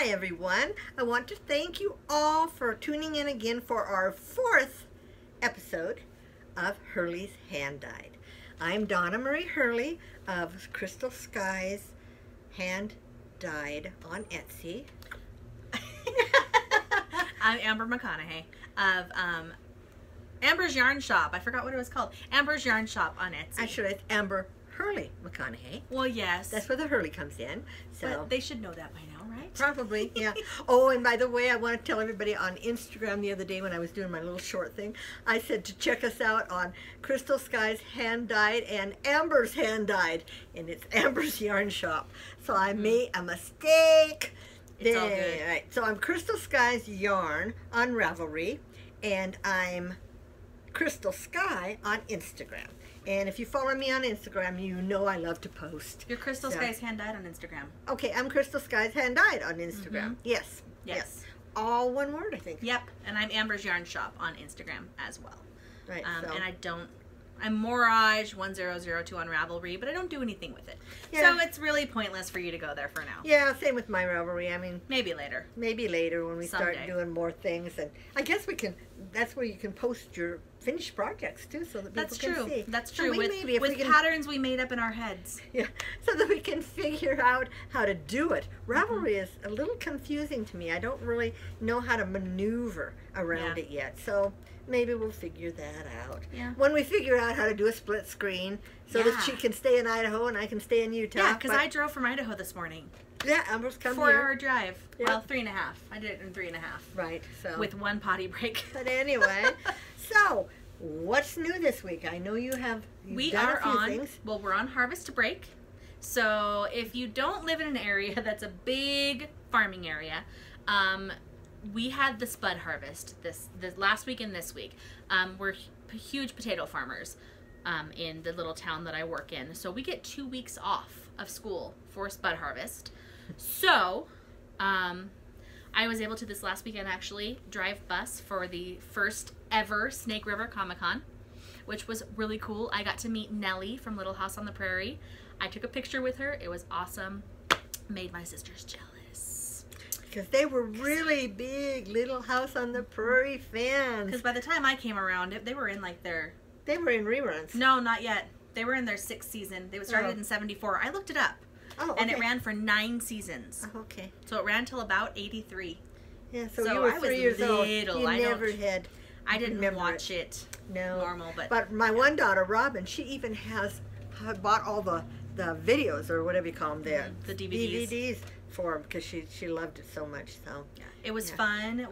everyone. I want to thank you all for tuning in again for our 4th episode of Hurley's Hand Dyed. I'm Donna Marie Hurley of Crystal Skies Hand Dyed on Etsy. I'm Amber McConaughey of Amber's Yarn Shop. I forgot what it was called. Amber's Yarn Shop on Etsy. Actually, it's Amber Hurley McConaughey. Well, yes. That's where the Hurley comes in. So but they should know that by now, right? Probably, yeah. Oh, and by the way, I want to tell everybody on Instagram the other day when I was doing my little short thing, I said to check us out on Crystal Skies Hand Dyed and Amber's Hand Dyed, and it's Amber's Yarn Shop. So I made a mistake. It's all good. Right. So I'm Crystal Skies Yarn on Ravelry, and I'm Crystal Sky on Instagram. And if you follow me on Instagram, you know I love to post. You're Crystal Skies Hand Dyed on Instagram. Okay, I'm Crystal Skies Hand Dyed on Instagram. Yes. Yes. All one word, I think. Yep. And I'm Amber's Yarn Shop on Instagram as well. Right. And I'm Morage1002 on Ravelry, but I don't do anything with it. Yeah. So it's really pointless for you to go there for now. Yeah, same with my Ravelry. I mean, maybe later. Maybe later when we Someday. start doing more things. And I guess we can, that's where you can post your finished projects too, so that people can see. That's So true. With patterns we made up in our heads. Yeah, so that we can figure out how to do it. Ravelry is a little confusing to me. I don't really know how to maneuver around it yet. So maybe we'll figure that out. Yeah. When we figure out how to do a split screen so that she can stay in Idaho and I can stay in Utah. Yeah, because I drove from Idaho this morning. Yeah, Amber's come 4-hour drive. Yep. Well, 3.5. I did it in 3.5. Right. So with one potty break. But anyway, so what's new this week? I know you've done a few things. Well, we're on harvest break. So if you don't live in an area that's a big farming area, we had the spud harvest this last week and this week. We're huge potato farmers in the little town that I work in. So we get 2 weeks off of school for spud harvest. So I was able to this last weekend actually drive bus for the first ever Snake River Comic-Con, which was really cool. I got to meet Nellie from Little House on the Prairie. I took a picture with her. It was awesome. Made my sisters jealous. Because they were really big Little House on the Prairie fans. Because by the time I came around, they were in like their... They were in reruns. No, not yet. They were in their 6th season. They started in 74. I looked it up. Oh, okay. And it ran for 9 seasons. Oh, okay. So it ran till about 83. Yeah, so you were 3 years old. You I didn't watch it normal, but my one daughter, Robin, she even had bought all the videos or whatever you call them there, the DVDs for them because she loved it so much. So yeah, it was fun.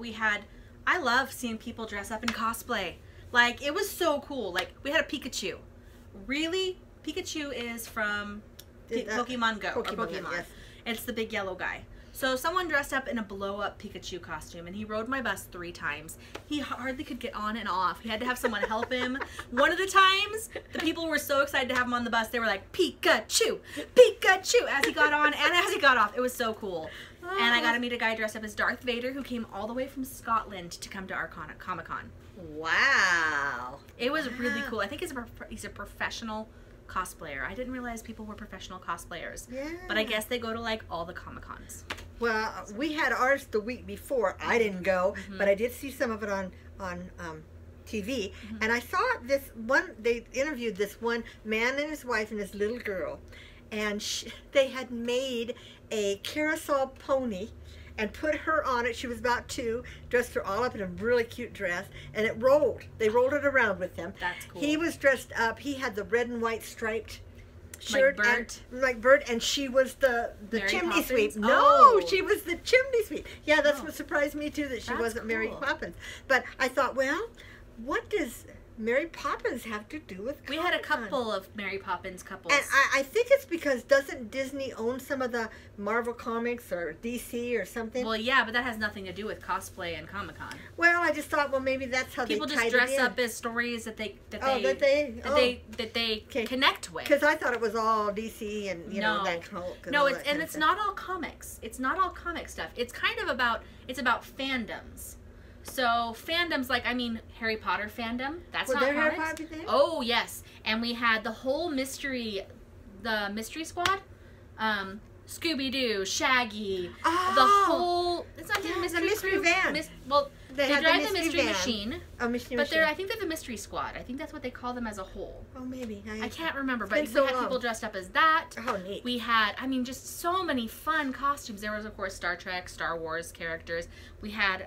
I love seeing people dress up in cosplay. Like it was so cool. Like we had a Pikachu. Really, Pikachu is from Pokemon Go. Pokemon. Yes. It's the big yellow guy. So someone dressed up in a blow-up Pikachu costume, and he rode my bus 3 times. He hardly could get on and off. He had to have someone help him. One of the times, the people were so excited to have him on the bus, they were like, Pikachu! Pikachu! As he got on and as he got off. It was so cool. And I got to meet a guy dressed up as Darth Vader who came all the way from Scotland to come to our Comic-Con. Wow. It was really cool. I think he's a professional cosplayer. I didn't realize people were professional cosplayers. Yeah. But I guess they go to like all the Comic-Cons. Well, we had ours the week before. I didn't go, but I did see some of it on TV. And I saw this one, they interviewed this one man and his wife and his little girl. And they had made a carousel pony and put her on it. She was about 2, dressed her all up in a really cute dress, and it rolled. They rolled it around with them. That's cool. He was dressed up. He had the red and white striped shirt, like Bert, and she was the chimney sweep. No, she was the chimney sweep. Yeah, that's what surprised me too, that she wasn't Mary Poppins. But I thought, well, what does Mary Poppins have to do with Comic-Con? We had a couple of Mary Poppins couples. And I think it's because doesn't Disney own some of the Marvel comics or DC or something? Well, yeah, but that has nothing to do with cosplay and Comic-Con. Well, I just thought, well, maybe that's how people they just dress up as stories that they connect with. Because I thought it was all DC and that Hulk. No, it's not all comics. It's not all comic stuff. It's kind of about fandoms. So fandoms, like, I mean, Harry Potter fandom, that's not comics. Harry Potter fandom? Oh, yes. And we had the whole the Mystery Squad. Scooby-Doo, Shaggy, Oh, the whole... It's not yeah, mystery the mystery crew. van. Well, they had drive the mystery van. machine. Oh, mystery But machine. I think they're the mystery squad. I think that's what they call them as a whole. Oh, maybe. I can't remember, but been we so had long. people dressed up as that. Oh, neat. We had, I mean, just so many fun costumes. There was, of course, Star Trek, Star Wars characters. We had,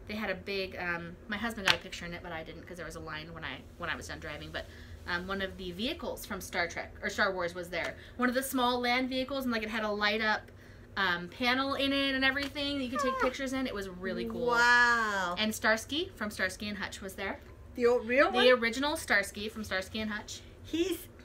they had a big, my husband got a picture in it, but I didn't because there was a line when I was done driving. But one of the vehicles from Star Trek, or Star Wars was there. One of the small land vehicles, and like it had a light up panel in it and everything that you could take pictures in. It was really cool. Wow. And Starsky from Starsky and Hutch was there. The old, real one? The original Starsky from Starsky and Hutch.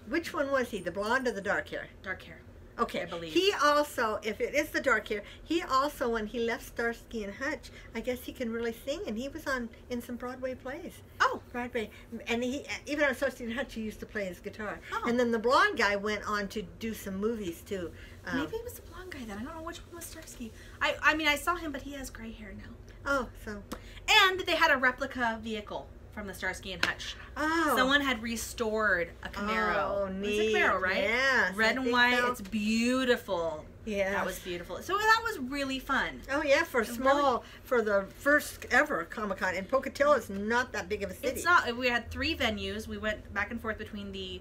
Which one was he? The blonde or the dark hair? Dark hair. Okay. I believe. He also, if it is the dark hair, he also, when he left Starsky and Hutch, I guess he can really sing, and he was in some Broadway plays. Oh. Broadway. And he, even on Starsky and Hutch, he used to play his guitar. Oh. And then the blonde guy went on to do some movies, too. Maybe it was the blonde guy then. I don't know which one was Starsky. I mean, I saw him, but he has gray hair now. Oh, so. And they had a replica vehicle from the Starsky and Hutch. Oh. Someone had restored a Camaro. Oh, It neat. was a Camaro, right? Yes. Red I and think white. so. It's beautiful. Yeah. That was beautiful. So that was really fun. Oh yeah, for the first ever Comic-Con, and Pocatello is not that big of a city. It's not. We had 3 venues. We went back and forth between the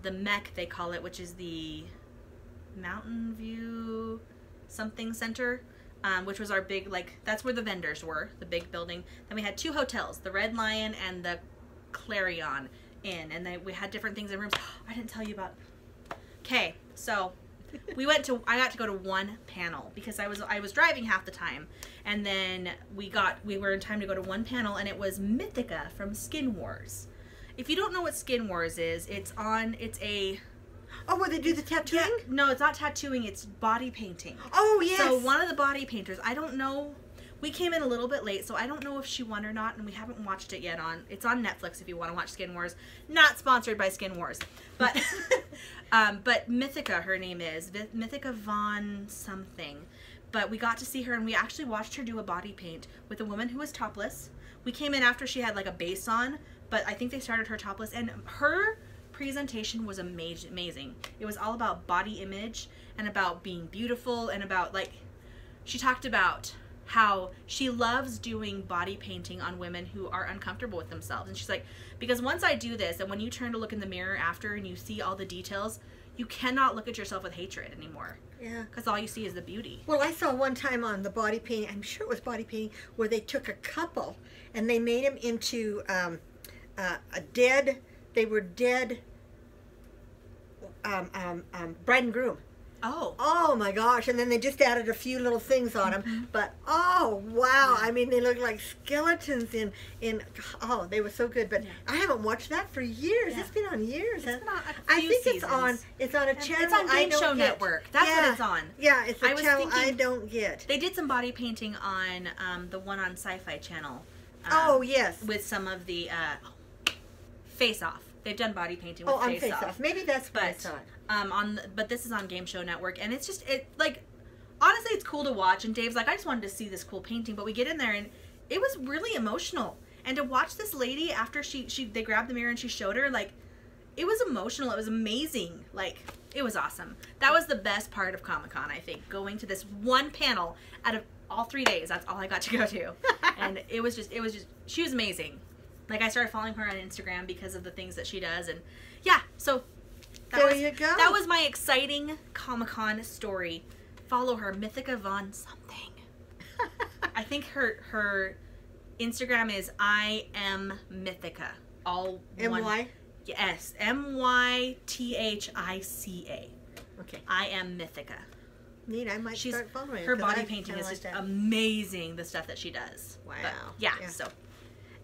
MEC, they call it, which is the Mountain View something center, which was our big, like, that's where the vendors were, the big building. Then we had 2 hotels, the Red Lion and the Clarion Inn, and then we had different things in rooms. I didn't tell you about. Okay, so I got to go to 1 panel because I was driving half the time, and then we were in time to go to 1 panel, and it was Mythica from Skin Wars. If you don't know what Skin Wars is, it's a Oh, where they do the tattooing? yeah, no, it's not tattooing, it's body painting. Oh, yes. So one of the body painters, I don't know, we came in a little bit late, so I don't know if she won or not, and we haven't watched it yet. It's on Netflix if you want to watch Skin Wars. Not sponsored by Skin Wars, but but Mythica, her name is Mythica Von something. But we got to see her, and we actually watched her do a body paint with a woman who was topless. We came in after she had like a base on, but I think they started her topless, and her presentation was amazing. It was all about body image and about being beautiful, and about, like, she talked about how she loves doing body painting on women who are uncomfortable with themselves. And she's like, because once I do this, and when you turn to look in the mirror after and you see all the details, you cannot look at yourself with hatred anymore. Yeah. Because all you see is the beauty. Well, I saw one time on the body painting, I'm sure it was body painting, where they took a couple and they made them into they were dead bride and groom. Oh. Oh my gosh, and then they just added a few little things on them, but oh wow, Yeah. I mean, they look like skeletons oh, they were so good, but Yeah. I haven't watched that for years. Yeah. It's been on years. It's been on a I few think seasons. it's on a channel It's on I Game don't Show get. Network. That's Yeah. what it's on. Yeah, it's a I was channel I thinking- don't get. They did some body painting on the one on Sci-Fi Channel. Oh yes. With some of the Face Off. They've done body painting with Oh, on Face Face Off. Off. Maybe that's what I But saw it. but this is on Game Show Network, and it's just like, honestly, it's cool to watch. And Dave's like, I just wanted to see this cool painting, but we get in there and it was really emotional. And to watch this lady after they grabbed the mirror and she showed her, like, it was emotional. It was amazing. Like, it was awesome. That was the best part of Comic-Con, I think, going to this 1 panel out of all 3 days. That's all I got to go to, and it was just she was amazing. Like, I started following her on Instagram because of the things that she does, and yeah, so There you go. That was my exciting Comic-Con story. Follow her, Mythica Von something. I think her Instagram is I am Mythica. All one. M-Y? Yes, MYTHICA. Okay. I am Mythica. Neat. I might start following her 'cause body I painting kinda is like just that. amazing. The stuff that she does. Wow. But, yeah. Yeah. So.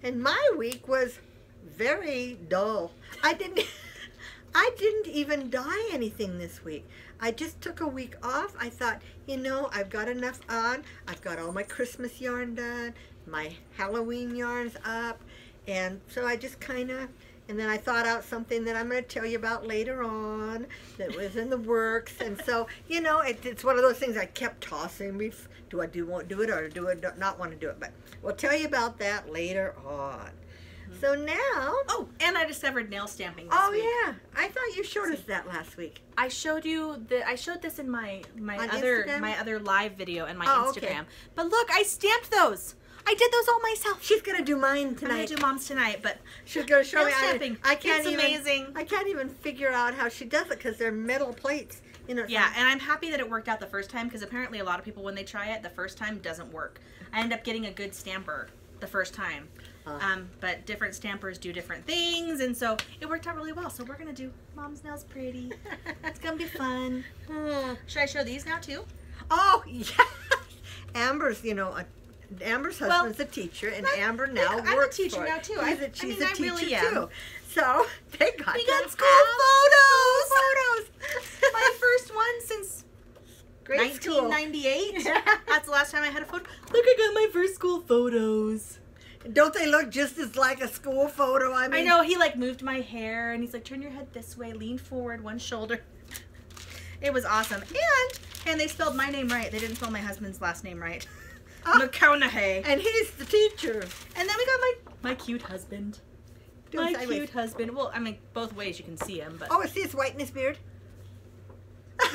And my week was very dull. I didn't even dye anything this week. I just took a week off. I thought, I've got enough on. I've got all my Christmas yarn done. My Halloween yarn's up. And so I just and then I thought out something that I'm going to tell you about later on that was in the works. And so, it's one of those things I kept tossing. Do I want to do it or do I not want to do it? But we'll tell you about that later on. So now... Oh, and I discovered nail stamping this week. Yeah. I thought you showed us that last week. I showed you I showed this in my Instagram? other live video and my Oh, Instagram. okay. But look, I stamped those. I did those all myself. She's gonna do mine tonight. I'm gonna do Mom's tonight, but she's gonna show me. nail stamping. I can't It's even. amazing. I can't even figure out how she does it because they're metal plates. You know. Yeah, and I'm happy that it worked out the first time because apparently a lot of people when they try it the first time doesn't work. I end up getting a good stamper the first time. But different stampers do different things, and so it worked out really well. So we're gonna do Mom's nails pretty. It's gonna be fun. Should I show these now too? Oh yeah. Amber's, Amber's husband's a teacher, and Amber now works I'm a teacher for now it. too. She's a teacher really am. too. So they got We got to school have photos. My first one since Grade school. 1998. That's the last time I had a photo. Look, I got my first school photos. Don't they look just as like a school photo? I mean, I know, he like moved my hair and he's like, turn your head this way, lean forward, one shoulder. It was awesome. And they spelled my name right. They didn't spell my husband's last name right. McConaughey. And he's the teacher. And then we got my cute husband. Do it My sideways. cute husband. Well, I mean, both ways you can see him, but... Oh, see his white in his beard? Don't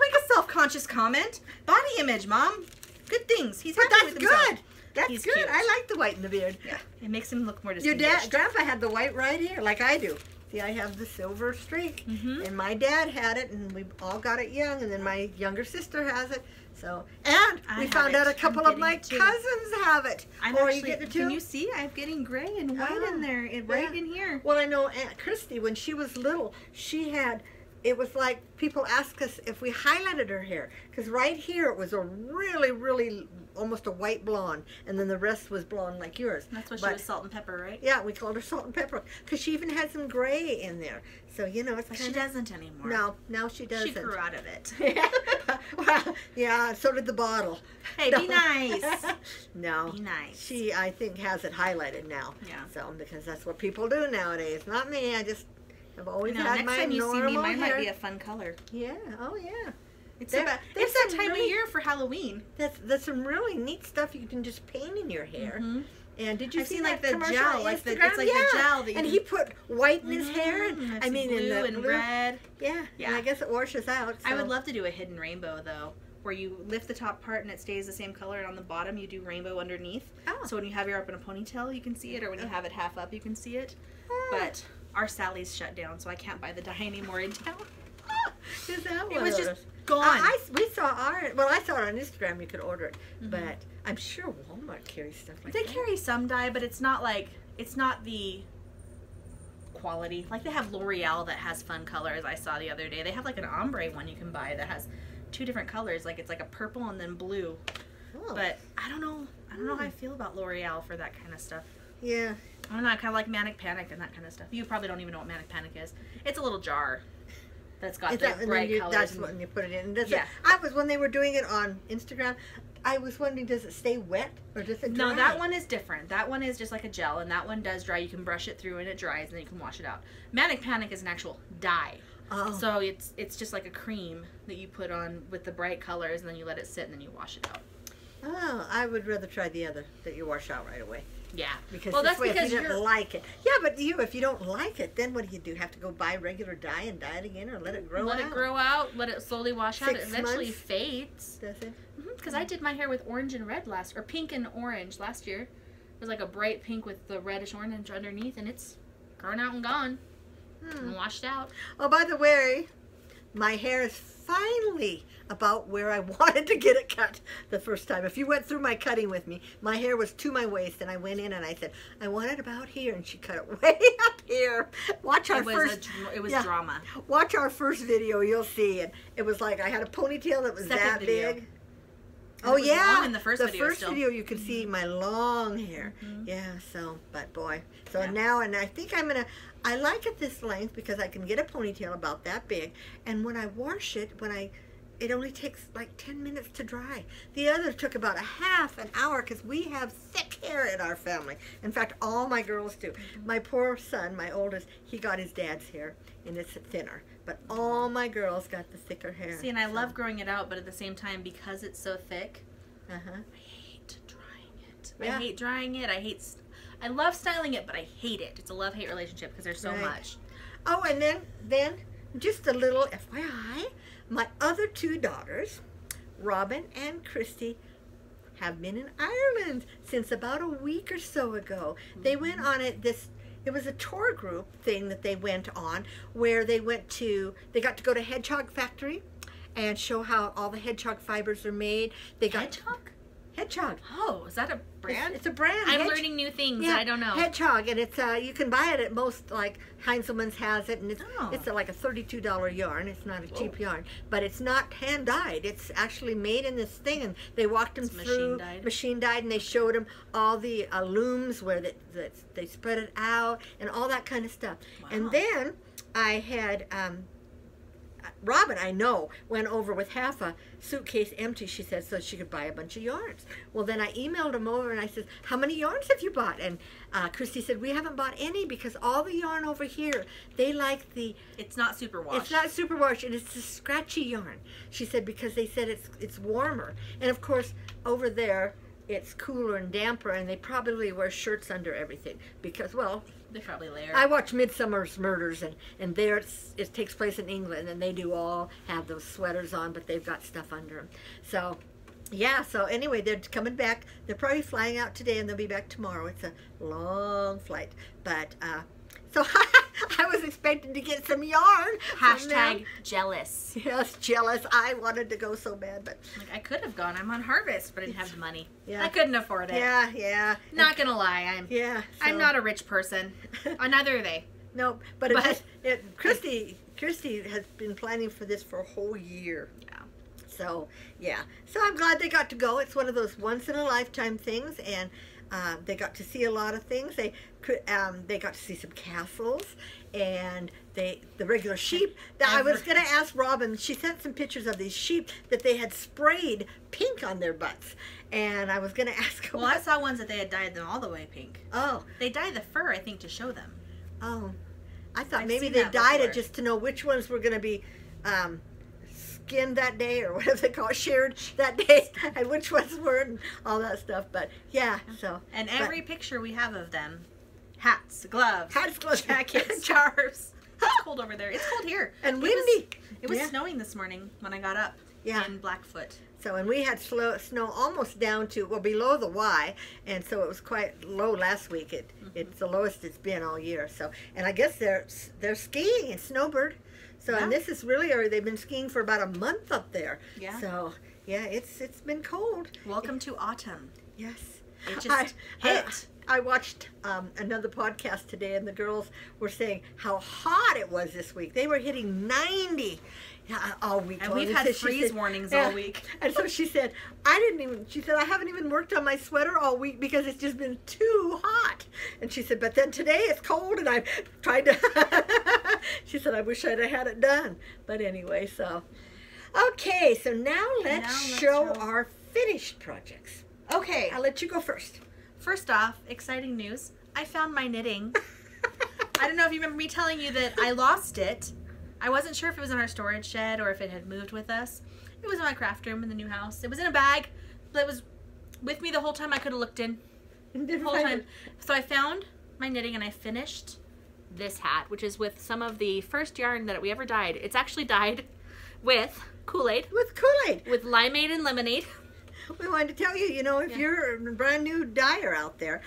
make a self-conscious comment. Body image, Mom. Good things. He's But happy that's with himself. good. That's He's good. cute. I like the white in the beard. Yeah, it makes him look more Your distinguished. Grandpa had the white right here, like I do. See, I have the silver streak. And my dad had it, and we all got it young, and then my younger sister has it. So, and we found out a couple of my cousins have it. I'm Are actually, you getting it too? can you see? I'm getting gray and white in there, right in here. Well, I know Aunt Christy, when she was little, she had, it was like people asked us if we highlighted her hair. Because right here it was a really, really, almost a white blonde. And then the rest was blonde like yours. That's why she was salt and pepper, right? Yeah, we called her salt and pepper. Because she even had some gray in there. So, it's But kind she of... doesn't anymore. No, now she doesn't. She grew out of it. Well, yeah, so did the bottle. Hey, No. be nice. No. Be nice. She, I think, has it highlighted now. Yeah. So, because that's what people do nowadays. Not me. I've always had next my time you see normal me, mine hair. might be a fun color. Yeah. Oh, yeah. It's There- that there's some time really- of year for Halloween. There's some really neat stuff you can just paint in your hair. And did you I've see seen, that like, the commercial gel, on like the- Instagram? it's like the gel that you and can- he put white in his hair, and It's I mean, blue in the and blue. red. Yeah. Yeah. And I guess it washes out. I would so. love to do a hidden rainbow though, where you lift the top part and it stays the same color, and on the bottom you do rainbow underneath. Oh. So when you have your up in a ponytail, you can see it, or when you have it half up, you can see it. Oh. But our Sally's shut down, so I can't buy the dye anymore in town. Is that It what was it just is? gone. We saw I saw it on Instagram. You could order it, but I'm sure Walmart carries stuff like They that. carry some dye, but it's not the quality. Like they have L'Oreal that has fun colors. I saw the other day. They have like an ombre one you can buy that has 2 different colors. Like it's like a purple and then blue. Oh. But I don't know how I feel about L'Oreal for that kind of stuff. Yeah. I don't know, I kind of like Manic Panic and that kind of stuff. You probably don't even know what Manic Panic is. It's a little jar that's got Is the that, and bright then colors. that's when you put it in. Does Yeah. when they were doing it on Instagram, I was wondering, does it stay wet or does it dry? No, that one is different. That one is just like a gel, and that one does dry. You can brush it through and it dries, and then you can wash it out. Manic Panic is an actual dye. Oh. So it's just like a cream that you put on with the bright colors, and then you let it sit, and then you wash it out. Oh, I would rather try the other that you wash out right away. Yeah. Because well, this that's way, because if you you're... didn't like it. Yeah, but if you don't like it, then what do? Have to go buy regular dye and dye it again, or let it grow out? Let it grow out. Let it slowly wash out. It 6 eventually months? fades. Does it? Because I did my hair with orange and red or pink and orange last year. It was like a bright pink with the reddish orange underneath, and it's grown out and gone and washed out. Oh, by the way, my hair is finally about where I wanted to get it cut the first time. If you went through my cutting with me, my hair was to my waist, and I went in and I said, I want it about here, and she cut it way up here. Watch our first. It was yeah. drama. Watch our first video, you'll see it. It was like I had a ponytail that was Second that video. big. And Oh it was yeah, long in the first video still. you could see my long hair. Yeah, so but boy, so Yeah. now and I think I like it this length because I can get a ponytail about that big, and when I wash it, it only takes like 10 minutes to dry. The other took about a half an hour because we have thick hair in our family. In fact, all my girls do. My poor son, my oldest, he got his dad's hair, and it's thinner. But all my girls got the thicker hair. See, and I love growing it out, but at the same time, because it's so thick, Uh-huh. I hate drying it. Yeah. I hate drying it. I love styling it, but I hate it. It's a love-hate relationship because there's so much. Oh, and then just a little FYI, my other two daughters, Robin and Christy, have been in Ireland since about a week or so ago. They went on it was a tour group thing that they went on where they got to go to Hedgehog Factory and show how all the hedgehog fibers are made. Hedgehog. Oh, is that a brand? It's a brand. I'm learning new things that I don't know. Hedgehog, and it's you can buy it at most, like Heinzelman's has it, and it's like a $32 yarn. It's not a cheap yarn, but it's not hand dyed. It's actually made in this thing, and they walked them through machine dyed, and they showed them all the looms where they spread it out and all that kind of stuff. Wow. And then I had. Robin, I know, went over with half a suitcase empty, she said, so she could buy a bunch of yarns. Well, then I emailed him over and I said, how many yarns have you bought? And Christy said, we haven't bought any because all the yarn over here, they like it's not superwash. It's not superwash, and it's the scratchy yarn. She said, because they said it's warmer. And of course, over there, it's cooler and damper, and they probably wear shirts under everything because, well, they probably layer. I watch Midsummer's Murders, and there it takes place in England, and they do all have those sweaters on, but they've got stuff under them. So, yeah, so anyway, they're coming back. They're probably flying out today, and they'll be back tomorrow. It's a long flight, but so I was expecting to get some yarn. Hashtag jealous. Yes, jealous. I wanted to go so bad, but I could have gone. I'm on harvest, but I didn't have the money. Yeah. I couldn't afford it. Yeah. Not gonna lie, I'm not a rich person. Neither are they. No, but Christy has been planning for this for a whole year. Yeah. So yeah. So I'm glad they got to go. It's one of those once in a lifetime things, and they got to see a lot of things. They got to see some castles, and the regular sheep. I was going to ask Robin. She sent some pictures of these sheep that they had sprayed pink on their butts, and I was going to ask her. Well, I saw ones that they had dyed them all the way pink. Oh, they dye the fur, I think, to show them. Oh, I thought maybe they dyed it just to know which ones were going to be skinned that day, or whatever they call it, shared that day, and which ones were, and all that stuff. But yeah, so. And every picture we have of them, hats, gloves, jackets, scarves. It's cold over there. It's cold here. And windy. It was snowing this morning when I got up in Blackfoot. So, and we had snow almost down to, well, below the Y, and so it was quite low last week. It's the lowest it's been all year. So, and I guess they're skiing in Snowbird. So, and this is really, they've been skiing for about a month up there. Yeah. So, yeah, it's been cold. Welcome to autumn. Yes. It just hit. I watched another podcast today, and the girls were saying how hot it was this week. They were hitting 90 all week. And we've had freeze warnings all week. And so she said, I haven't even worked on my sweater all week because it's just been too hot. And she said, but then today it's cold, and I've tried to, she said, I wish I'd have had it done. But anyway, so. Okay, so now let's show our finished projects. Okay. I'll let you go first. First off, exciting news. I found my knitting. I don't know if you remember me telling you that I lost it. I wasn't sure if it was in our storage shed or if it had moved with us. It was in my craft room in the new house. It was in a bag, but it was with me the whole time I could have looked in. The whole time. So I found my knitting, and I finished this hat, which is with some of the first yarn that we ever dyed. It's actually dyed with Kool-Aid. With Kool-Aid. With limeade and lemonade. We wanted to tell you, if you're a brand new dyer out there,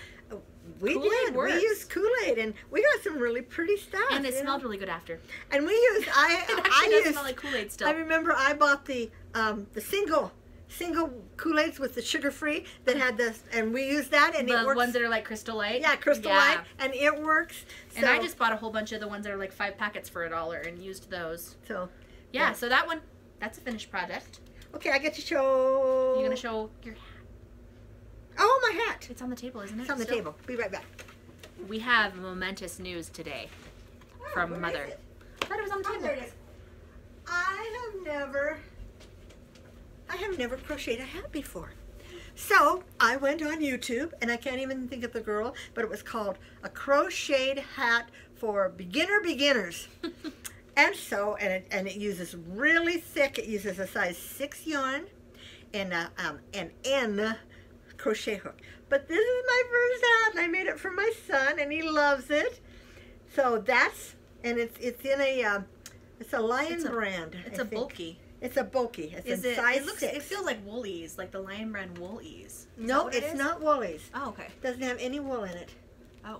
we used Kool-Aid, and we got some really pretty stuff. And it smelled really good after. And we used, I smell like Kool-Aid still. I remember I bought the single Kool-Aids with the sugar-free that had this, and we used that, and it works. The ones that are like Crystal Light? Yeah, Crystal Light, and it works. So. And I just bought a whole bunch of the ones that are like 5 packets for $1 and used those. So. Yeah, so that one, that's a finished project. Okay, I get to show. You're going to show your hat. Oh, my hat. It's on the table, isn't it? It's on the table. Be right back. We have momentous news today from Mother. I thought it was on the table. There it is. I have never crocheted a hat before. So I went on YouTube, and I can't even think of the girl, but it was called A Crocheted Hat for Beginners. And so, and it uses really thick, it uses a size 6 yarn, and an N crochet hook. But this is my first hat, and I made it for my son, and he loves it. So that's, and it's in a, it's a Lion brand. It's a bulky. It's a bulky. It's Is a it? size It looks. 6. It feels like Woolies, like the Lion brand Woolies. No, it's not Woolies. Oh, okay. Doesn't have any wool in it. Oh,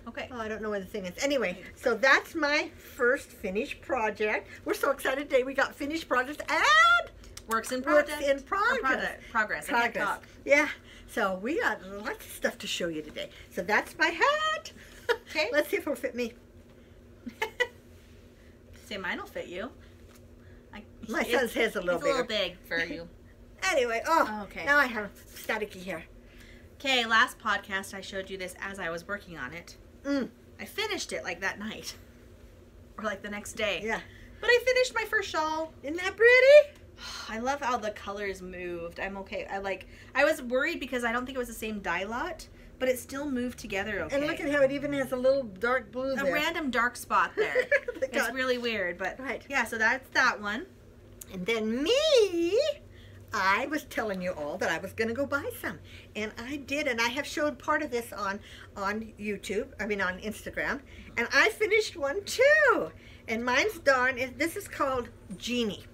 okay. Oh, I don't know where the thing is. Anyway, so that's my first finished project. We're so excited today. We got finished projects and Works in progress. Progress. I can't talk. Yeah. So we got lots of stuff to show you today. So that's my hat. Okay. Let's see if it'll fit me. Say mine will fit you. My son's head's a little bigger. It's a little big for you. Anyway, okay. Now I have staticky hair. Okay, last podcast I showed you this as I was working on it. Mm. I finished it like that night. Or like the next day. Yeah. But I finished my first shawl. Isn't that pretty? I love how the colors moved. I'm okay. I was worried because I don't think it was the same dye lot, but it still moved together okay. And look at how it even has a little dark blue there. A random dark spot there. It's really weird, but yeah, so that's that one. And then me, I was telling you all that I was going to go buy some. And I did, and I have showed part of this on YouTube, on Instagram. And I finished one too. And mine's this is called Genie.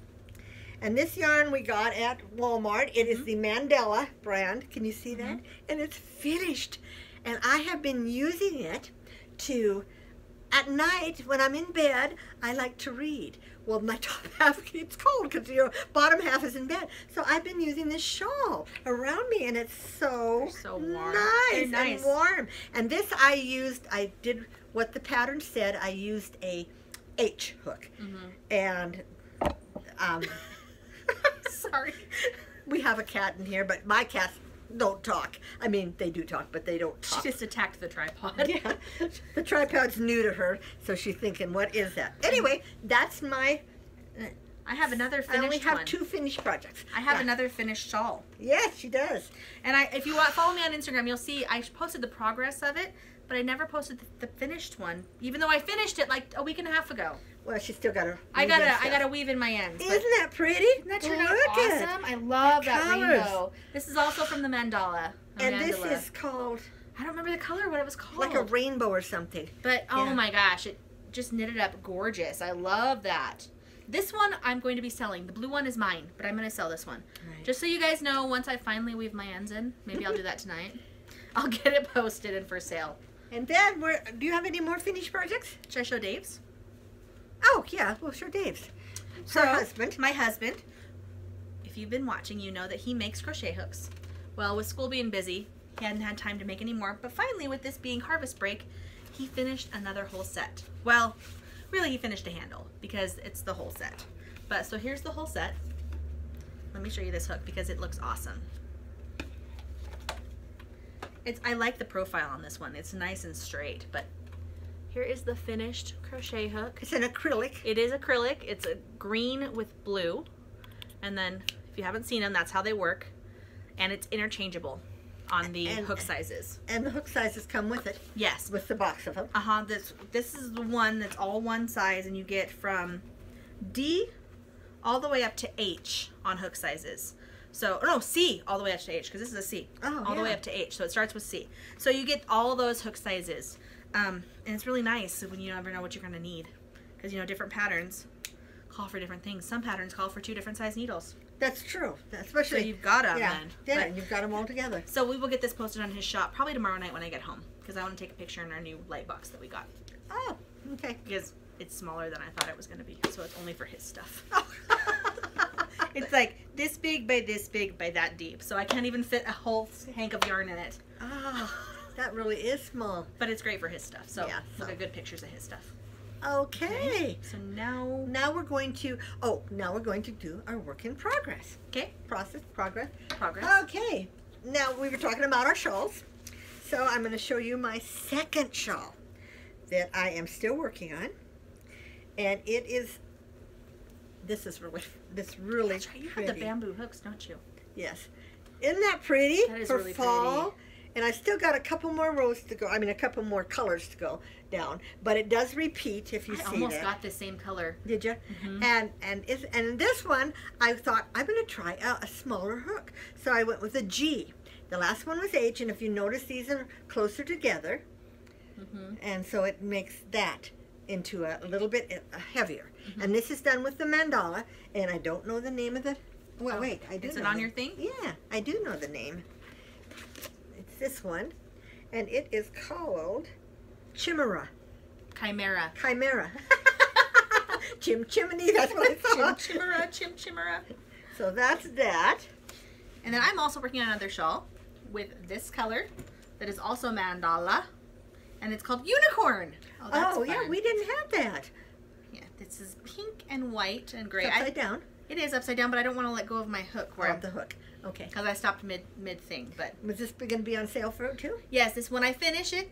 And this yarn we got at Walmart. It is the Mandela brand. Can you see that? And it's finished. And I have been using it to, at night when I'm in bed, I like to read. Well, my top half gets cold because your bottom half is in bed. So I've been using this shawl around me, and it's so warm. Nice and warm. And this I did what the pattern said. I used a H hook. And sorry. We have a cat in here, but my cats don't talk. I mean, they do talk, but they don't talk. She just attacked the tripod. Yeah. The tripod's new to her, so she's thinking, what is that? Anyway, that's my... I have another finished one. I only have 2 finished projects. I have another finished shawl. Yes, she does. And if you follow me on Instagram, you'll see I posted the progress of it, but I never posted the finished one, even though I finished it like a week and a half ago. Well, she's still got her. I gotta weave in my ends. Isn't that pretty? Isn't that turned out awesome? I love that rainbow. This is also from the mandala. And this is called... I don't remember the color, what it was called. Like a rainbow or something. But oh my gosh, it just knitted up gorgeous. I love that. This one I'm going to be selling. The blue one is mine, but I'm going to sell this one. Right. Just so you guys know, once I finally weave my ends in, maybe I'll do that tonight. I'll get it posted and for sale. And then, do you have any more finished projects? Should I show Dave's? Oh, yeah. Well, sure, Dave's. So, my husband, if you've been watching, you know that he makes crochet hooks. Well, with school being busy, he hadn't had time to make any more. But finally, with this being harvest break, he finished another whole set. Well, really, he finished a handle because it's the whole set. But so here's the whole set. Let me show you this hook because it looks awesome. I like the profile on this one. It's nice and straight, but here is the finished crochet hook. It's an acrylic. It is acrylic. It's a green with blue. And then, if you haven't seen them, that's how they work. And it's interchangeable on the hook sizes. And the hook sizes come with it. Yes. With the box of them. This is the one that's all one size, and you get from D all the way up to H on hook sizes. So, no, C all the way up to H, because this is a C. Oh, all the way up to H, so it starts with C. So you get all those hook sizes. And it's really nice when you never know what you're going to need. Because, you know, different patterns call for different things. Some patterns call for 2 different size needles. That's true. Especially, so you've got them then. Yeah, you've got them all together. So we will get this posted on his shop probably tomorrow night when I get home. Because I want to take a picture in our new light box that we got. Oh, okay. Because it's smaller than I thought it was going to be. So it's only for his stuff. Oh. It's like this big by that deep. So I can't even fit a whole hank of yarn in it. Oh, that really is small. But it's great for his stuff. So yeah, we'll get good pictures of his stuff. Okay. So now we're going to do our work in progress. Okay. Progress. Okay. Now we were talking about our shawls. So I'm going to show you my second shawl that I am still working on. And it is This really That's right. You have the bamboo hooks, don't you? Yes. Isn't that pretty? That is for really fall? Pretty. And I still got a couple more rows to go. I mean, a couple more colors to go down. But it does repeat if you see it. I almost got the same color. Did you? Mm-hmm. And this one, I thought, I'm going to try a smaller hook. So I went with a G. The last one was H, and if you notice, these are closer together. And so it makes that into a little bit heavier. And this is done with the mandala, and I don't know the name of the... Well, wait, I do know. Is it on your thing? Yeah, I do know the name. It's this one, and it is called Chimera. Chimera. Chimera. Chimney, that's what I thought. Chimera. So that's that. And then I'm also working on another shawl with this color that is also mandala, and it's called Unicorn. Oh yeah, we didn't have that. Yeah, this is pink and white and gray. It's upside down. It is upside down, but I don't want to let go of my hook. Where the hook? Okay. Because I stopped mid thing. But was this going to be on sale for it too? Yes, this when I finish it.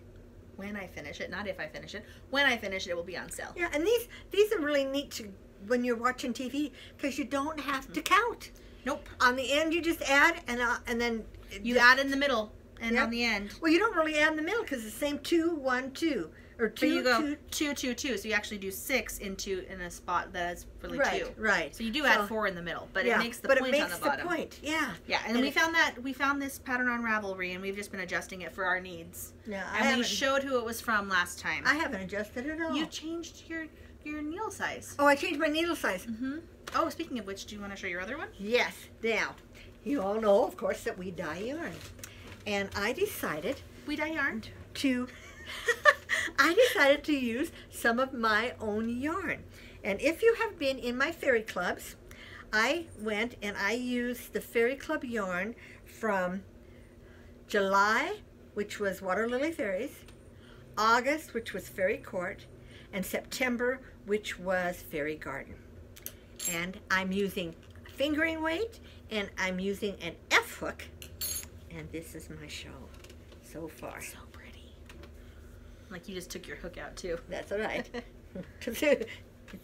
When I finish it, not if I finish it. When I finish it, it will be on sale. Yeah, and these are really neat to when you're watching TV because you don't have to count. Nope. On the end, you just add, and then you add in the middle and on the end. Well, you don't really add in the middle because it's the same 2, 1, 2. Or 2, but you go 2, 2, 2. So you actually do 6 in a spot that is really 2. Right. So you do add 4 in the middle, but it makes the point on the bottom. But it makes the point. Yeah. Yeah. And we found this pattern on Ravelry, and we've just been adjusting it for our needs. Yeah. And we showed who it was from last time. I haven't adjusted it at all. You changed your needle size. Oh, I changed my needle size. Oh, speaking of which, do you want to show your other one? Yes. Now, you all know, of course, that we dye yarn, and I decided we dye yarn to. I decided to use some of my own yarn. And if you have been in my fairy clubs, I went and I used the fairy club yarn from July, which was Water Lily Fairies, August, which was Fairy Court, and September, which was Fairy Garden. And I'm using fingering weight, and I'm using an F hook, and this is my shawl so far. So pretty. Like you just took your hook out too. That's all right. It's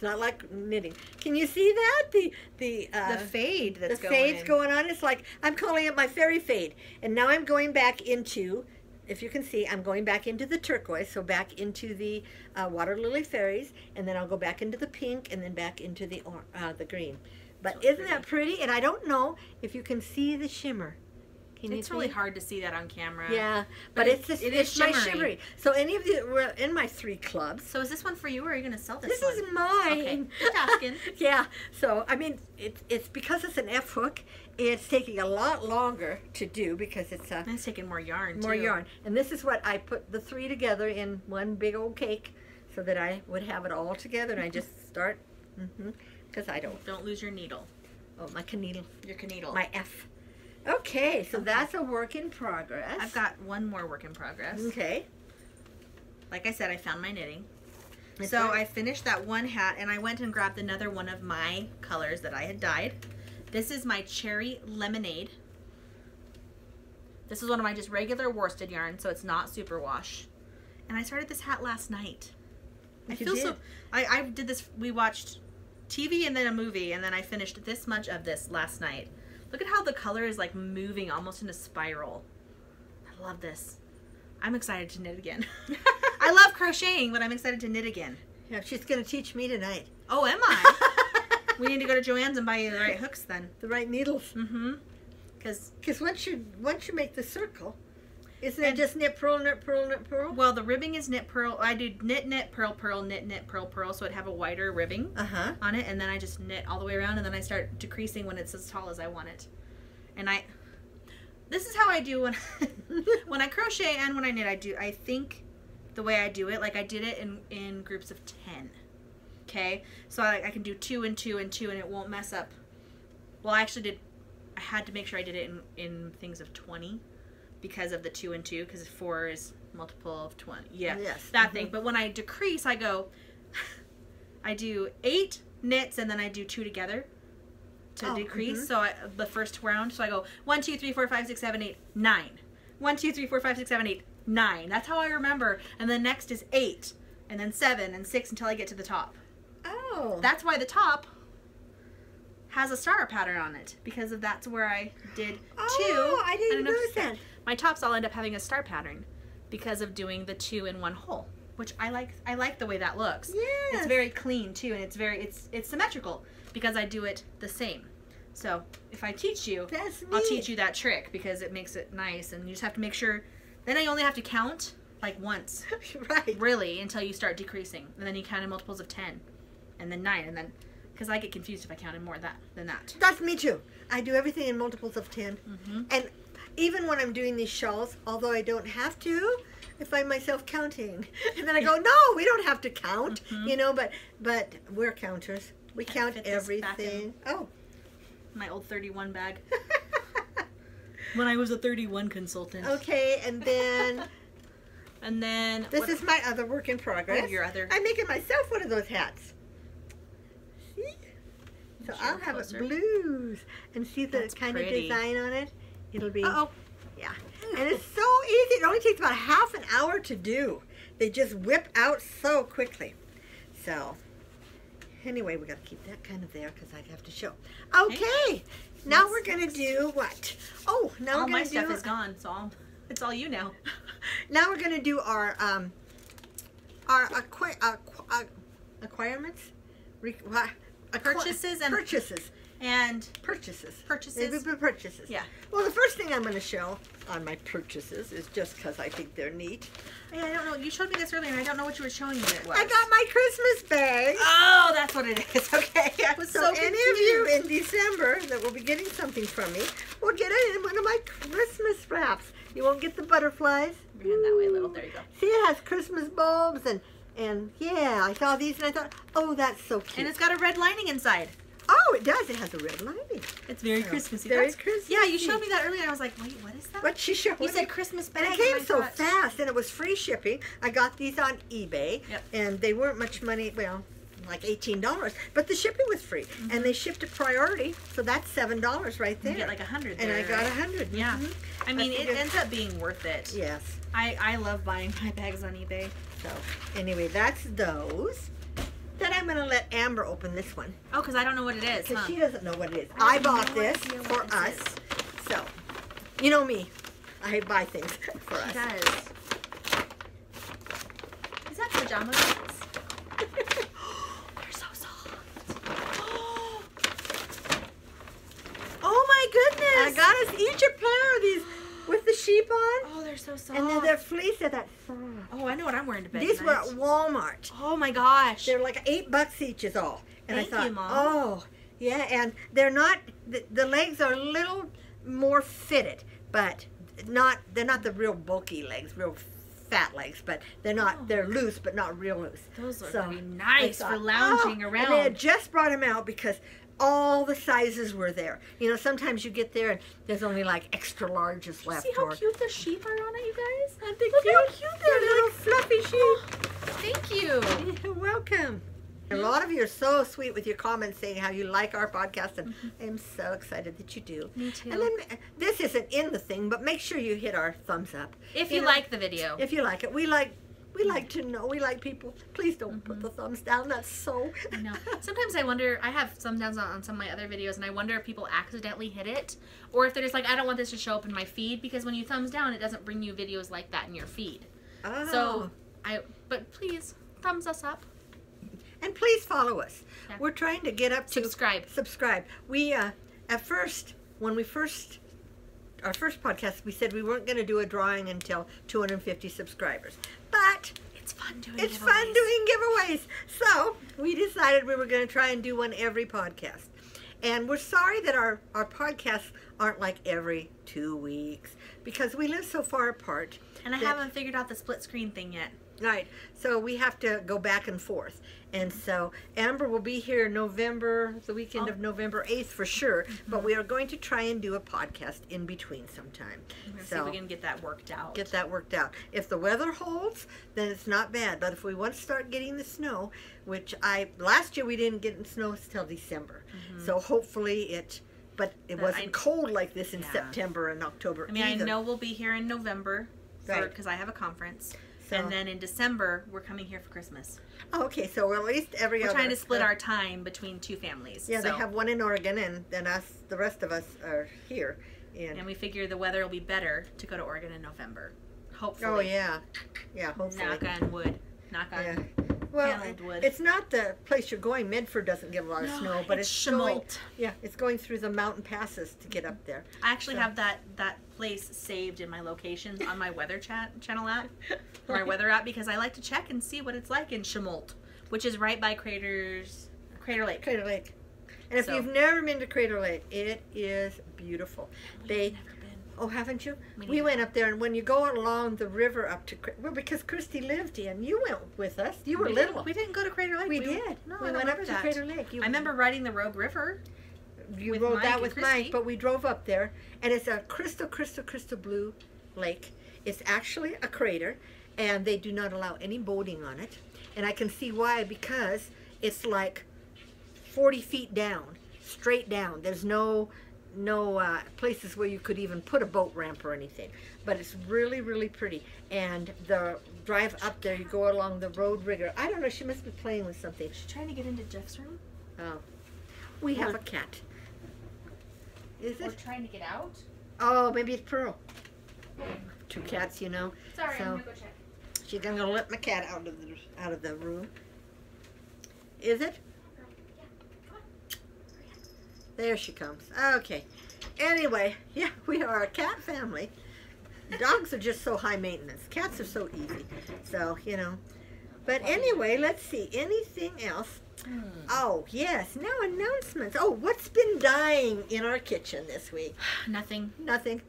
not like knitting. Can you see that? The fade that's the fade's going on. It's like I'm calling it my fairy fade. And now I'm going back into, if you can see, I'm going back into the turquoise, so back into the Water Lily Fairies, and then I'll go back into the pink, and then back into the green. But so isn't that pretty? And I don't know if you can see the shimmer. It's really hard to see that on camera. Yeah, but it's my shimmery. So any of you were in my 3 clubs. So is this one for you, or are you going to sell this one? This is mine. Okay, just asking. Yeah, so I mean, it's because it's an F hook. It's taking a lot longer to do because it's taking more yarn. More yarn, and this is what I put the 3 together in one big old cake, so that I would have it all together, and I just start. Because I don't lose your needle. Oh, my canoodle. Your canoodle. My F. Okay, so that's a work in progress. I've got one more work in progress. Okay. Like I said, I found my knitting. So I finished that one hat, and I went and grabbed another one of my colors that I had dyed. This is my Cherry Lemonade. This is one of my just regular worsted yarn, so it's not superwash. And I started this hat last night. I did this, we watched TV and then a movie, and then I finished this much of this last night. Look at how the color is like moving almost in a spiral. I love this. I'm excited to knit again. I love crocheting, but I'm excited to knit again. Yeah, she's going to teach me tonight. Oh, am I? We need to go to Joann's and buy you the right hooks then. The right needles. Because once you make the circle, isn't it just knit, purl, knit, purl, knit, purl? Well, the ribbing is knit, purl. I do knit, knit, purl, purl, knit, knit, purl, purl, so it'd have a wider ribbing on it, and then I just knit all the way around, and then I start decreasing when it's as tall as I want it. And this is how I do when when I crochet and when I knit. I think the way I do it, like I did it in groups of 10. Okay, so I can do 2 and 2 and 2, and it won't mess up. Well, I had to make sure I did it in things of 20. Because of the 2 and 2, because 4 is multiple of 20. Yeah, yes. That thing. But when I decrease, I do 8 knits, and then I do 2 together to decrease. So the first round, so I go 1, 2, 3, 4, 5, 6, 7, 8, 9. 1, 2, 3, 4, 5, 6, 7, 8, 9. That's how I remember. And then next is 8, and then 7 and 6 until I get to the top. Oh. That's why the top has a star pattern on it, because that's where I did 2. Oh, I didn't notice that. My tops all end up having a star pattern because of doing the 2 in one hole, which I like. I like the way that looks. Yes. It's very clean too, and it's symmetrical because I do it the same. So if I teach you, That's I'll neat. teach you that trick because it makes it nice, and you just have to make sure. Then I only have to count like once, Right. really, until you start decreasing, and then you count in multiples of 10, and then 9, and then because I get confused if I count in more than that. That's me too. I do everything in multiples of 10. Mm-hmm. And even when I'm doing these shawls, although I don't have to, I find myself counting. And then I go, no, we don't have to count, you know, but we're counters. We Can I count fit this back in? everything. Oh. My old 31 bag. When I was a 31 consultant. Okay, and then And then this is my other work in progress. Oh, your other. I'm making myself one of those hats. See? So Show I'll have closer. it blues. And see the That's kind pretty. of design on it? It'll be... Uh-oh. Yeah. And it's so easy. It only takes about half an hour to do. They just whip out so quickly. So, anyway, we got to keep that kind of there because I have to show. Okay. Now we're going to do what? Oh, now All we're my going to do... stuff is gone, so it's all you now. Now we're going to do our acquirements? Purchases and- Purchases. And Purchases. Purchases? Purchases. Yeah. Well, the first thing I'm going to show on my purchases is just because I think they're neat. Hey, I don't know. You showed me this earlier, and I don't know what you were showing me. It was. I got my Christmas bag. Oh, that's what it is. Okay. I was So so any of you in December that will be getting something from me will get it in one of my Christmas wraps. You won't get the butterflies. Bring it that way a little. There you go. See, it has Christmas bulbs and yeah, I saw these and I thought, oh, that's so cute. And it's got a red lining inside. Oh, it does. It has a red lining. It's very So, Christmassy. very That's- Christmassy. Yeah, you showed me that earlier, and I was like, wait, what is that? What she showed You me. said Christmas bag. And it came I so thought- fast, and it was free shipping. I got these on eBay, Yep. and they weren't much money. Well, like $18, but the shipping was free, and they shipped it priority, so that's $7 right there. You get like 100 there. and I got right? 100. Yeah. Mhm. I mean, it figured- ends up being worth it. Yes. I love buying my bags on eBay. So anyway, that's those. Then I'm going to let Amber open this one Oh, because I don't know what it is, because huh? she doesn't know what it is. I I have bought no this idea for what this us. is. So, you know me. I buy things for us. It does. Is that pajama pants? They're so soft. Oh my I goodness! got us each a pair of these with the sheep on. Oh, they're so soft. And then they're fleece of that soft. Oh, I know what I'm wearing to bed These were at tonight. Walmart. Oh my gosh. They're like $8 each is all. And Thank I thought, you, Mom. oh, yeah, and they're not, the legs are a little more fitted, but they're not the real bulky legs, real fat legs, but they're not, Oh. they're loose, but not real loose. Those are So, gonna be nice I for thought, lounging oh, around. And they had just brought them out because all the sizes were there. You know, sometimes you get there and there's only like extra larges left. See how or, cute the sheep are on it, you guys? Aren't they Look cute? how cute They're they're little fluffy sheep. Thank you. You're welcome. A lot of you are so sweet with your comments saying how you like our podcast, and I'm so excited that you do. Me too. And then this isn't in the thing, but make sure you hit our thumbs up. If you know, like the video. If you like it. We like to know. We like people. Please don't put the thumbs down. That's so... I know. Sometimes I wonder, I have thumbs downs on some of my other videos, and I wonder if people accidentally hit it, or if they're just like, I don't want this to show up in my feed, because when you thumbs down, it doesn't bring you videos like that in your feed. Oh. So, but please, thumbs us up. And please follow us. Yeah. We're trying to get up to... Subscribe. We, at first, when our first podcast, we said we weren't going to do a drawing until 250 subscribers. But It's fun doing it's giveaways. fun doing giveaways. So we decided we were going to try and do one every podcast. And we're sorry that our podcasts aren't like every 2 weeks because we live so far apart. And I that- haven't figured out the split screen thing yet. Right. So we have to go back and forth. And so Amber will be here the weekend of November 8th for sure. But we are going to try and do a podcast in between sometime. We're gonna see So if we can get that worked out. get that worked out. If the weather holds, then it's not bad. But if we want to start getting the snow, which last year we didn't get snow till December. So hopefully but it wasn't cold like this in Yeah. September and October I mean, either. I know we'll be here in November Right. because I have a conference. So- And then in December, we're coming here for Christmas. Oh, okay, so at least every We're other... trying to split our time between two families. Yeah, so, they have one in Oregon, and then the rest of us are here. And we figure the weather will be better to go to Oregon in November. Hopefully. Oh, yeah. Yeah, hopefully. Knock on wood. Knock on. Yeah. Well, paneled wood. it's not the place you're going. Medford doesn't get a lot of snow, but it's going. Yeah, it's going through the mountain passes to get up there. I actually have that place saved in my locations on my weather channel app, or my weather app, because I like to check and see what it's like in Chemolt, which is right by Crater Lake. Crater Lake. And if you've never been to Crater Lake, it is beautiful. Never been. Oh, haven't you? We went up there, and when you go along the river up to, well, because Christy lived in, you went with us. You were little. We didn't go to Crater Lake. We did. No, we went up to Crater Lake. I remember riding the Rogue River. You rode that with Mike, but we drove up there, and it's a crystal blue lake. It's actually a crater, and they do not allow any boating on it. And I can see why, because it's like 40 feet down, straight down. There's no places where you could even put a boat ramp or anything, but it's really, really pretty. And the drive up there, you go along the road rigger. I don't know, she must be playing with something. She's trying to get into Jeff's room. Oh, we have a cat. Is it? We're trying to get out. Oh, maybe it's Pearl. Two cats, you know. Sorry, so I'm gonna go check. She's gonna let my cat out of the room. Is it? There she comes. Okay. Anyway, yeah, we are a cat family. Dogs are just so high maintenance. Cats are so easy. So, you know. But anyway, let's see. Anything else? Oh, yes. Now announcements. Oh, what's been dying in our kitchen this week? Nothing. Nothing.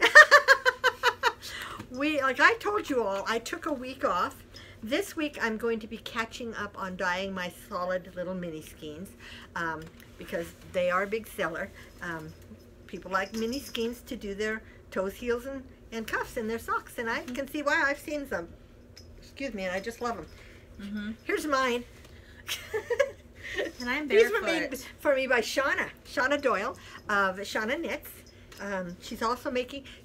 Like I told you all, I took a week off. This week I'm going to be catching up on dyeing my solid little mini skeins because they are a big seller. People like mini skeins to do their toes, heels, and cuffs and their socks, and I can see why. I've seen some. Excuse me, and I just love them. Here's mine. And I'm barefoot. These were made for me by Shauna Doyle of Shauna Knits. She's also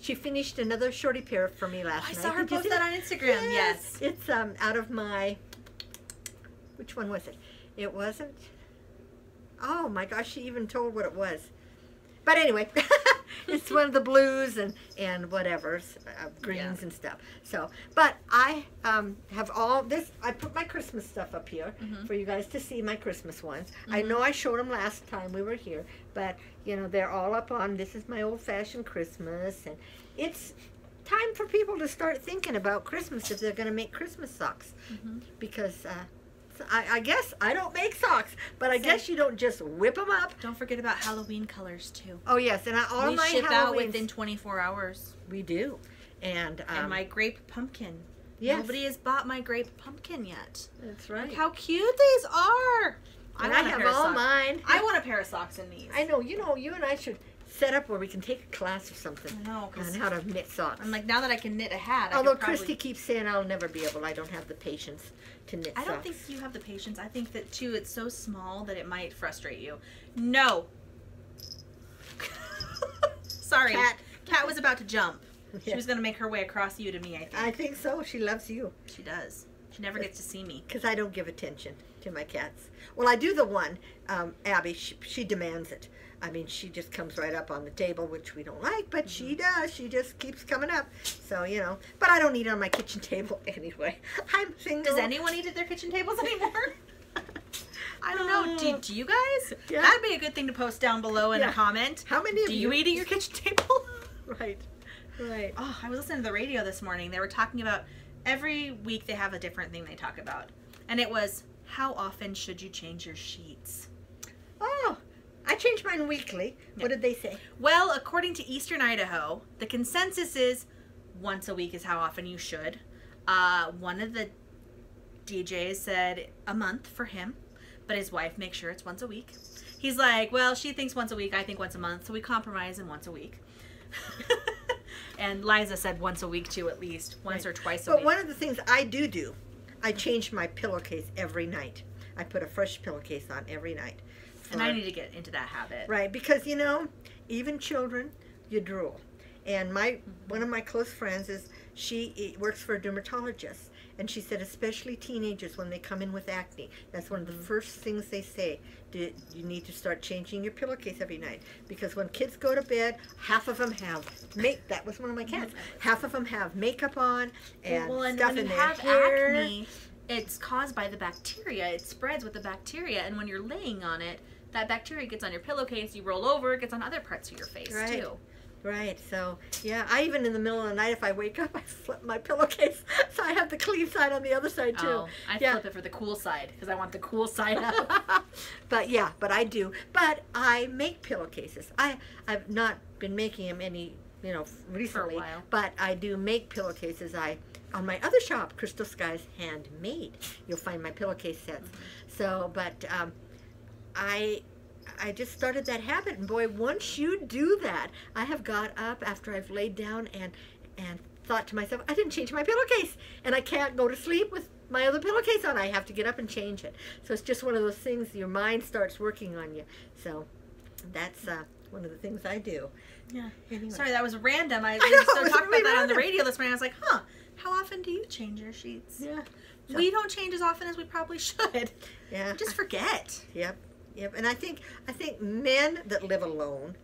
she finished another shorty pair for me last night. I saw her post that on Instagram, yes. It's out of my, which one was it? It wasn't, oh my gosh, she even told what it was. But anyway, it's one of the blues and whatever, greens and stuff. So, but I have all this, I put my Christmas stuff up here for you guys to see my Christmas ones. I know I showed them last time we were here, but you know, they're all up on, this is my old-fashioned Christmas, and it's time for people to start thinking about Christmas if they're going to make Christmas socks. Because I guess I don't make socks, but I guess you don't just whip them up. Don't forget about Halloween colors too. Oh yes, and all my ship Halloweens out within 24 hours. We do, and my grape pumpkin. Yes. Nobody has bought my grape pumpkin yet. That's right. Look how cute these are. And I have all mine. I want a pair of socks in these. I know. You know, you and I should set up where we can take a class or something. I know, on how to knit socks. I'm like, now that I can knit a hat. Although Christy keeps saying I'll never be able. I don't have the patience to knit socks. I don't think you have the patience. I think that too. It's so small that it might frustrate you. No. Sorry. Cat was about to jump. She was going to make her way across you to me, I think. I think so. She loves you. She does. She never gets to see me. Because I don't give attention to my cats. Well, I do the one, Abby, she demands it. I mean, she just comes right up on the table, which we don't like, but she does. She just keeps coming up. So, you know. But I don't eat it on my kitchen table anyway. I'm single. Does anyone eat at their kitchen tables anymore? I don't know. Do you guys? Yeah. That'd be a good thing to post down below in a comment. How many of you? Do you eat at your kitchen table? Right. Right. Oh, I was listening to the radio this morning. They were talking about, every week they have a different thing they talk about. And it was, how often should you change your sheets? Oh, I change mine weekly. Yeah. What did they say? Well, according to Eastern Idaho, the consensus is once a week is how often you should. One of the DJs said a month for him, but his wife makes sure it's once a week. He's like, well, she thinks once a week, I think once a month, so we compromise in once a week. And Liza said once a week too, at least. Once or twice a week. But one of the things I do, I change my pillowcase every night. I put a fresh pillowcase on every night. And I need to get into that habit. Right, because, you know, even children, you drool. And one of my close friends she works for a dermatologist. And she said, especially teenagers, when they come in with acne, that's one of the first things they say. You need to start changing your pillowcase every night. Because when kids go to bed, half of them have that was one of my cats. Half of them have makeup on and stuff in their hair. Acne, it's caused by the bacteria. It spreads with the bacteria, and when you're laying on it, that bacteria gets on your pillowcase, you roll over, it gets on other parts of your face, too. Right, so, yeah, I even in the middle of the night, if I wake up, I flip my pillowcase, so I have the clean side on the other side, too. Oh, I flip it for the cool side, because I want the cool side up. But, yeah, but I do. But I make pillowcases. I've not been making them any, recently. For a while. But I do make pillowcases. On my other shop, Crystal Skies Handmade, you'll find my pillowcase sets. Mm-hmm. So, but I just started that habit, and boy, once you do that, I have got up after I've laid down and thought to myself, I didn't change my pillowcase, and I can't go to sleep with my other pillowcase on. I have to get up and change it. So it's just one of those things, your mind starts working on you. So that's one of the things I do. Yeah. Anyway. Sorry, that was random. I know, talked really about that on the random. radio this morning. I was like, how often do you change your sheets? Yeah. So, We don't change as often as we probably should. Yeah. We just forget. Yep. And I think men that live alone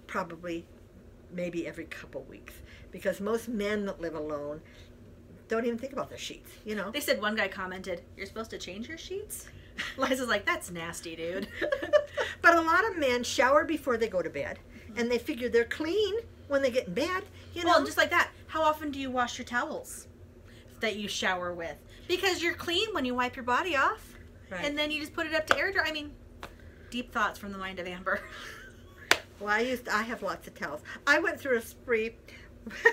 probably maybe every couple weeks, because most men that live alone don't even think about their sheets, They said one guy commented, "You're supposed to change your sheets?" Liza's like, "That's nasty, dude." But a lot of men shower before they go to bed, and they figure they're clean when they get in bed, Well, just like that, how often do you wash your towels that you shower with? Because you're clean when you wipe your body off. Right. And then you just put it up to air dry. I mean, deep thoughts from the mind of Amber. Well, I have lots of towels. I went through a spree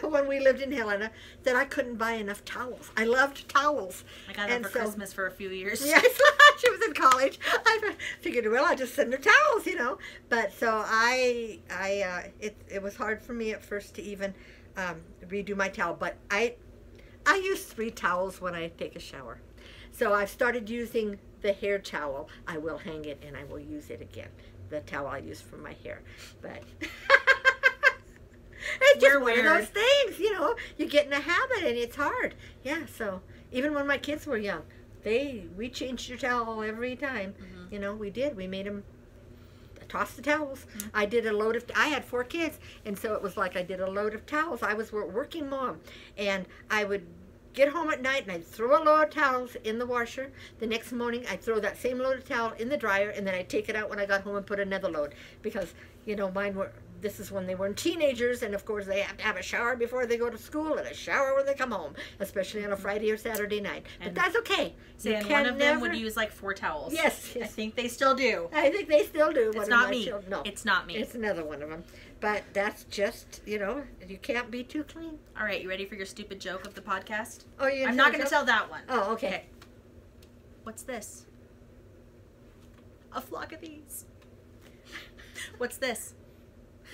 when we lived in Helena that I couldn't buy enough towels. I loved towels. I got them for Christmas for a few years. Yes, she was in college. I figured, well, I'll just send her towels, But so it was hard for me at first to even redo my towel. But I use 3 towels when I take a shower. So I've started using the hair towel. I will hang it and I will use it again. The towel I use for my hair. But it's just one of those things, you get in a habit and it's hard. Yeah, so even when my kids were young, we changed your towel every time. Mm-hmm. We did. We made them toss the towels. Mm-hmm. I had 4 kids, and so it was like I did a load of towels. I was a working mom, and I would get home at night and I'd throw a load of towels in the washer. The next morning I'd throw that same load of towel in the dryer, and then I'd take it out when I got home and put another load, because this is when they were teenagers, and of course they have to have a shower before they go to school and a shower when they come home, especially on a Friday or Saturday night. But that's okay. And one of them would use like 4 towels. Yes. I think they still do. I think they still do. It's not me. No, it's not me. It's another one of them. But that's just, you can't be too clean. All right, you ready for your stupid joke of the podcast? Oh, yeah. I'm not going to tell that one. Oh, okay. What's this? A flock of these. What's this?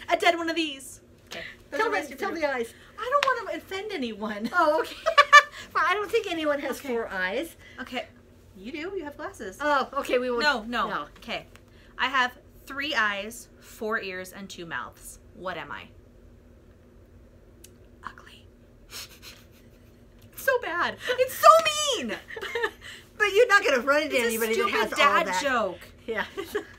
A dead one of these. Okay. Tell the eyes. I don't want to offend anyone. Oh, okay. Well, I don't think anyone has 4 eyes. Okay. You do. You have glasses. Oh, okay. We will. No. Okay. I have 3 eyes, 4 ears, and 2 mouths. What am I? Ugly. So bad. It's so mean. But you're not going to run into anybody that has all that. It's a stupid dad joke. Yeah.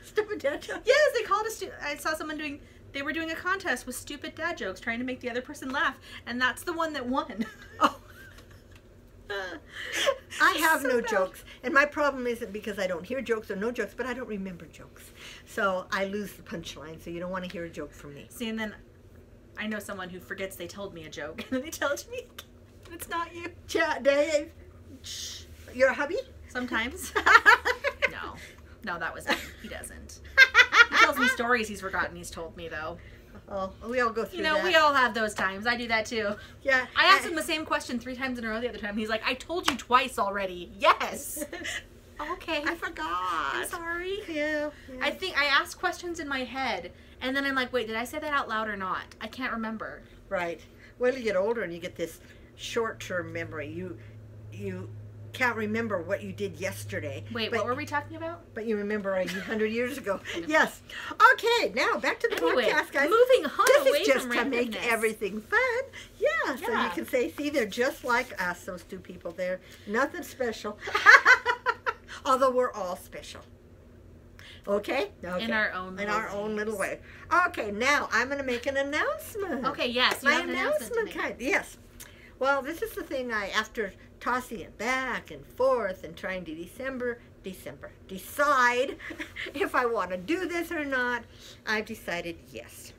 Stupid dad joke. Yes, they called I saw someone they were doing a contest with stupid dad jokes, trying to make the other person laugh, and that's the one that won. Oh. I have no jokes, and my problem isn't because I don't hear jokes or no jokes, but I don't remember jokes. So I lose the punchline, so you don't want to hear a joke from me. See, and then I know someone who forgets they told me a joke, and then they tell it to me again. It's not you. Dave. Your hubby? Sometimes. No, that was me. He doesn't. He tells me stories he's forgotten he's told me, though. Oh, we all go through that. We all have those times. I do that, too. Yeah. I asked him the same question 3 times in a row the other time. He's like, I told you twice already. Yes. Okay. I forgot. I'm sorry. Yeah. I think I ask questions in my head, and then I'm like, wait, did I say that out loud or not? I can't remember. Right. Well, you get older and you get this short-term memory. You can't remember what you did yesterday. Wait, what were we talking about? But you remember 100 years ago. Yes. Okay, now back to the podcast, guys. Moving on this away is just from to make everything fun. Yeah, so you can say, see, they're just like us, those 2 people. They're nothing special. Although we're all special. Okay? In our own little way. Okay, now I'm going to make an announcement. Okay, yes. My announcement kind. Yes. Well, this is the thing after tossing it back and forth and trying to decide if I want to do this or not, I've decided yes.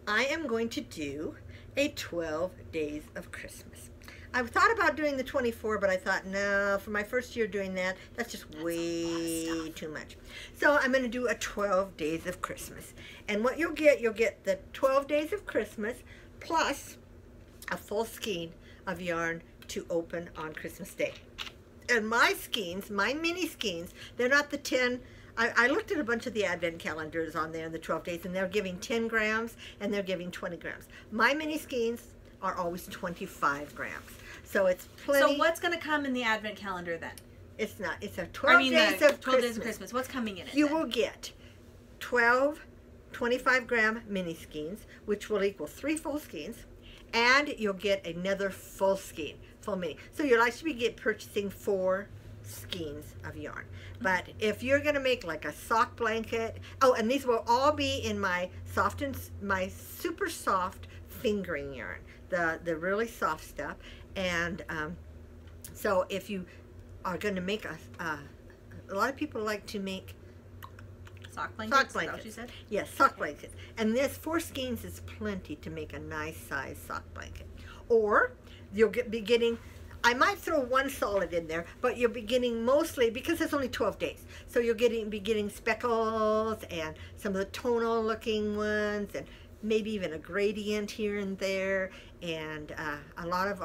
I am going to do a 12 days of Christmas. I thought about doing the 24, but I thought, no, for my first year doing that, that's just way too much. So I'm going to do a 12 days of Christmas. And what you'll get the 12 days of Christmas plus a full skein of yarn to open on Christmas Day. And my skeins, my mini skeins, they're not the 10. I looked at a bunch of the advent calendars on there in the 12 days, and they're giving 10 grams and they're giving 20 grams. My mini skeins are always 25 grams. So it's plenty. So what's going to come in the advent calendar then? It's not. It's a 12 days of 12 days of Christmas. What's coming in it? You will get 12 25-gram mini skeins, which will equal 3 full skeins, and you'll get another full skein, full mini. So you'll actually be purchasing 4 skeins of yarn. But if you're going to make like a sock blanket, oh, and these will all be in my my super soft fingering yarn, the really soft stuff. And so if you are going to make a lot of people like to make sock blankets. Sock blankets. Is that what you said? Yes, sock blankets. And this 4 skeins is plenty to make a nice size sock blanket. Or you'll be getting, I might throw 1 solid in there, but you'll be getting mostly, because it's only 12 days, so you'll be getting speckles and some of the tonal looking ones, and maybe even a gradient here and there, and a lot of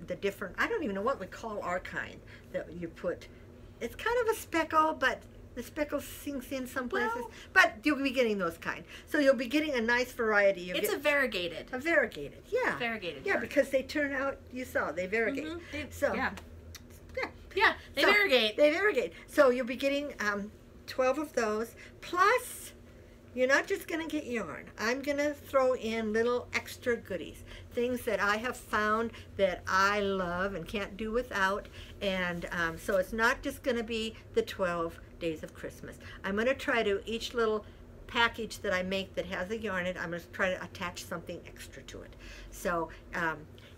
the different, I don't even know what we call our kind that you put. It's kind of a speckle, but the speckle sinks in some places. Well, but you'll be getting those kind. So you'll be getting a nice variety. It's a variegated. A variegated, yeah. Variegated. Yeah, because they turn out, you saw, they variegate. So, yeah. Yeah. Yeah, they variegate. They variegate. So you'll be getting 12 of those, plus you're not just going to get yarn. I'm going to throw in little extra goodies, things that I have found that I love and can't do without. And so it's not just going to be the 12 days of Christmas. I'm going to try to, each little package that I make that has a yarn in it, I'm going to try to attach something extra to it. So,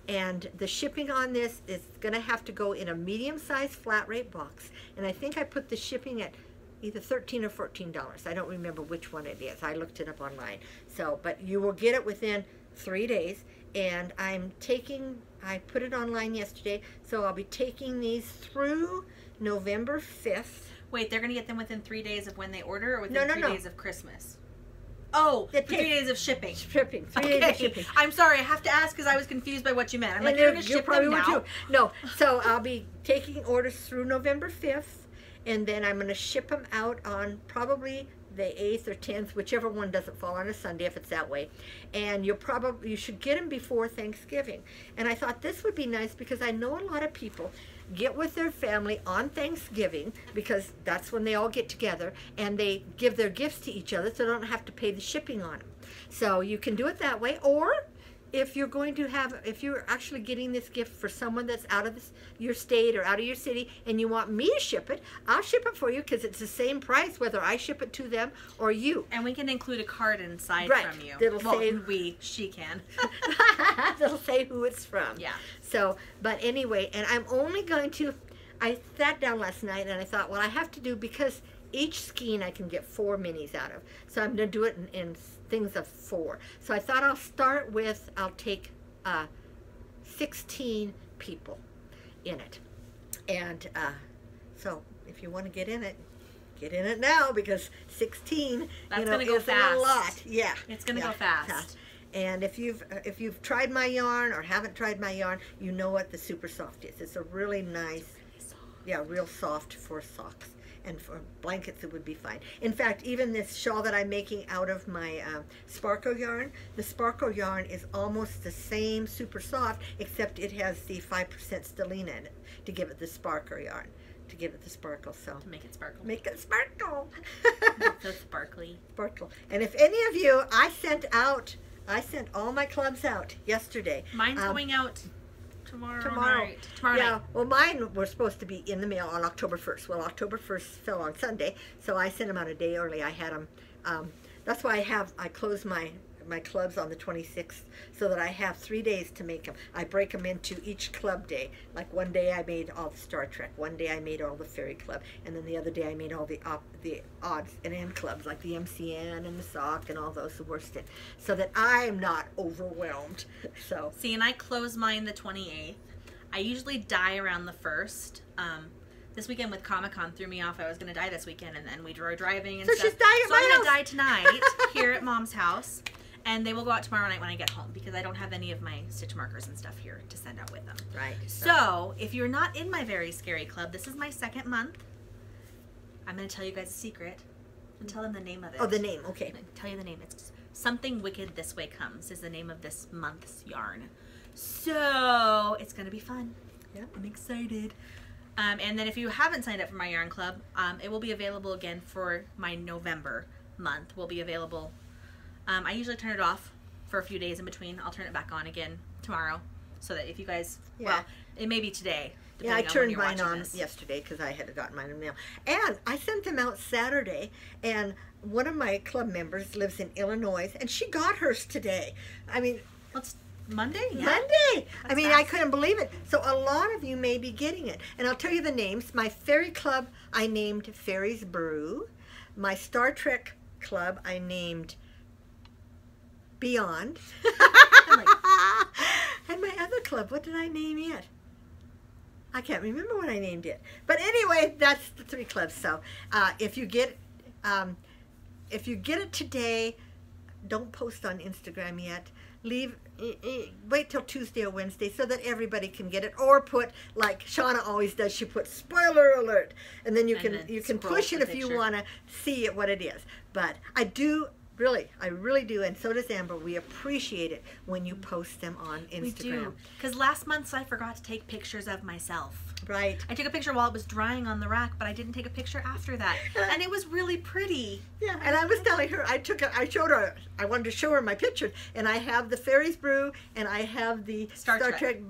and the shipping on this is going to have to go in a medium-sized flat rate box. And I think I put the shipping at either $13 or $14. I don't remember which one it is. I looked it up online. So, but you will get it within 3 days. And I put it online yesterday, so I'll be taking these through November 5th. Wait, they're going to get them within 3 days of when they order, or within No, 3 no. days of Christmas? Oh, It 3 takes- days of shipping. Shipping. 3 Okay. days of shipping. I'm sorry, I have to ask because I was confused by what you meant. I'm like, And you're going to ship probably them would now? too. No, so I'll be taking orders through November 5th, and then I'm going to ship them out on probably the 8th or 10th, whichever one doesn't fall on a Sunday, if it's that way. And you should get them before Thanksgiving. And I thought this would be nice because I know a lot of people get with their family on Thanksgiving, because that's when they all get together, and they give their gifts to each other, so they don't have to pay the shipping on them. So you can do it that way, or if you're actually getting this gift for someone that's out of your state or out of your city, and you want me to ship it, I'll ship it for you, because it's the same price whether I ship it to them or you. And we can include a card inside Right. from you. That'll well, say she can. They'll say who it's from. Yeah. So, but anyway, and I'm only going to, I sat down last night and I thought, well, I have to do, because each skein I can get 4 minis out of. So I'm going to do it in things of 4. So I thought I'll take 16 people in it. And so if you want to get in it now, because 16, That's gonna go isn't fast. a lot. Yeah. It's going to go fast. And if you've tried my yarn or haven't tried my yarn, you know what the super soft is. It's a really nice, real soft for socks. And for blankets, it would be fine. In fact, even this shawl that I'm making out of my Sparkle yarn, the Sparkle yarn is almost the same super soft, except it has the 5% stellina in it to give it the Sparkle yarn, to give it the sparkle. So To make it sparkle. make it sparkle. So sparkly. Sparkle. And if any of you, I sent all my clubs out yesterday. Mine's going out tomorrow night. Yeah, well, mine were supposed to be in the mail on October 1st. Well, October 1st fell on Sunday, so I sent them out a day early. I had them, that's why I closed my my clubs on the 26th, so that I have 3 days to make them. I break them into each club day. Like one day I made all the Star Trek, one day I made all the Fairy Club, and then the other day I made all the odds and end clubs, like the MCN and the SOC and all those, the worsted, so that I'm not overwhelmed. So see, and I close mine the 28th. I usually die around the 1st. This weekend with Comic-Con threw me off. I was going to die this weekend, and then we were driving and so stuff. She's dying at so my I'm going to house. die tonight here at Mom's house, and they will go out tomorrow night when I get home, because I don't have any of my stitch markers and stuff here to send out with them. Right. So if you're not in my Very Scary Club, this is my 2nd month. I'm going to tell you guys a secret. And tell them the name of it. Oh, the name. Okay. I'm gonna tell you the name. It's Something Wicked This Way Comes is the name of this month's yarn. So it's going to be fun. Yeah. I'm excited. And then if you haven't signed up for my yarn club, it will be available again for my November month. Will be available. I usually turn it off for a few days in between. I'll turn it back on again tomorrow, so that if you guys, well, it may be today. Yeah, I turned mine on yesterday because I had gotten mine in the mail. And I sent them out Saturday, and one of my club members lives in Illinois, and she got hers today. I mean, it's Monday? Yeah. Monday! That's I mean, fast. I couldn't believe it. So a lot of you may be getting it. And I'll tell you the names. My Fairy Club, I named Fairies Brew. My Star Trek Club, I named Beyond. And my other club, what did I name it? I can't remember what I named it. But anyway, that's the 3 clubs. So if you get it today, don't post on Instagram yet. Wait till Tuesday or Wednesday so that everybody can get it, or put, like Shauna always does, she puts spoiler alert, and then you can push it if you want to see it, what it is. But I really do, and so does Amber. We appreciate it when you post them on Instagram. We do, because last month I forgot to take pictures of myself. Right. I took a picture while it was drying on the rack, but I didn't take a picture after that, and it was really pretty. Yeah, and I was telling her, I showed her, I wanted to show her my pictures, and I have the Fairies Brew, and I have the Star Trek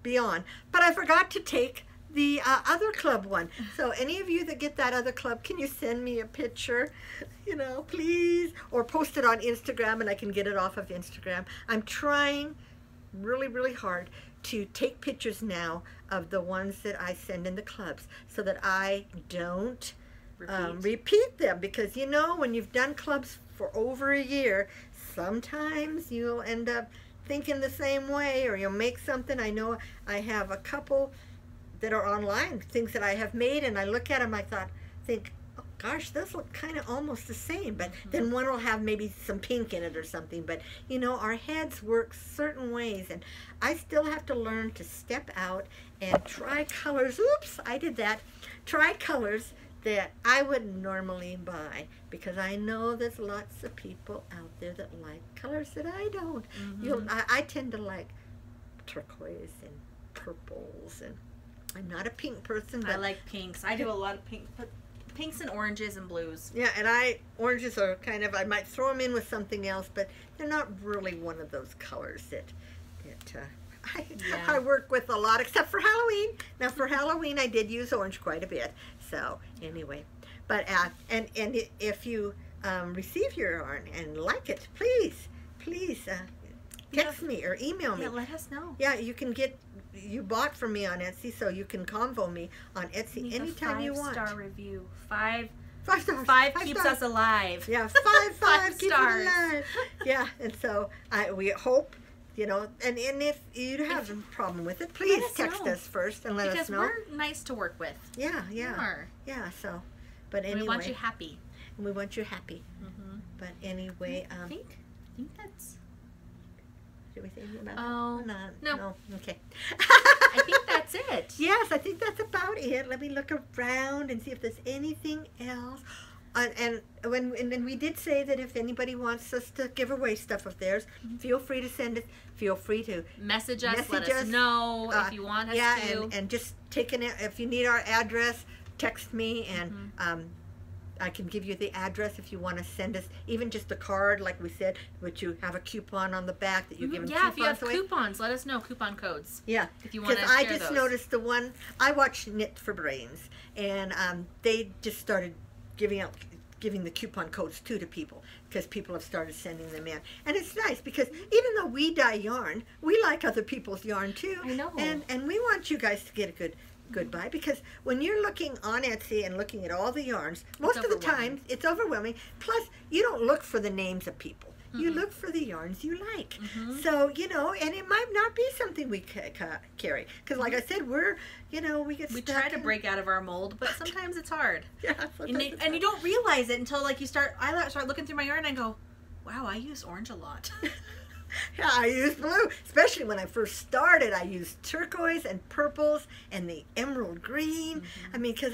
Beyond, but I forgot to take the other club one. So any of you that get that other club, can you send me a picture, you know, please, or post it on Instagram, and I can get it off of Instagram. I'm trying really, really hard to take pictures now of the ones that I send in the clubs, so that I don't repeat them, because you know, when you've done clubs for over a year, sometimes you'll end up thinking the same way, or you'll make something. I know I have a couple that are online, things that I have made, and I look at them, think, oh gosh, those look kind of almost the same, but then one will have maybe some pink in it or something. But you know, our heads work certain ways, and I still have to learn to step out and try colors. Oops, I did that. Try colors that I wouldn't normally buy, because I know there's lots of people out there that like colors that I don't. I tend to like turquoise and purples, and I'm not a pink person, but I like pinks. I do a lot of pink, but pinks and oranges and blues. Yeah, and oranges are kind of, I might throw them in with something else, but they're not really one of those colors that I work with a lot, except for Halloween. Now for Halloween, I did use orange quite a bit. So anyway, but and if you receive your yarn and like it, please text me or email me. Yeah, let us know. Yeah, you bought from me on Etsy, so you can convo me on Etsy anytime you want. 5-star review. 5 stars. 5 keeps us alive. Yeah, 5 keeps us stars. alive. Yeah, and so we hope, you know, and if you have a problem with it, please text us first and let us know. Because we're nice to work with. Yeah. Yeah, so, but anyway. We want you happy. And we want you happy. But anyway. I think that's... Did we say anything about that? No. Okay. I think that's it. Yes, I think that's about it. Let me look around and see if there's anything else. And when we did say that if anybody wants us to give away stuff of theirs, feel free to send it. Feel free to message us. Let us know if you want us to. Yeah, and just if you need our address, text me, and I can give you the address if you want to send us even just a card, like we said, which you have a coupon on the back that you give them. Yeah, if you have coupons, let us know, coupon codes. Yeah, if you want to share those. Because I just noticed the one, I watched Knit for Brains, and they just started giving out giving the coupon codes too to people, because people have started sending them in. And it's nice because even though we dye yarn, we like other people's yarn too. I know. And we want you guys to get a good buy, because when you're looking on Etsy and looking at all the yarns, most of the time it's overwhelming. Plus, you don't look for the names of people. You look for the yarns you like. So, you know, and it might not be something we carry. Because like I said, we're, you know, we try to break out of our mold, but sometimes it's hard. Yeah. And you don't realize it until like I start looking through my yarn and I go, wow, I use orange a lot. Yeah, I use blue. Especially when I first started, I used turquoise and purples and the emerald green. I mean, because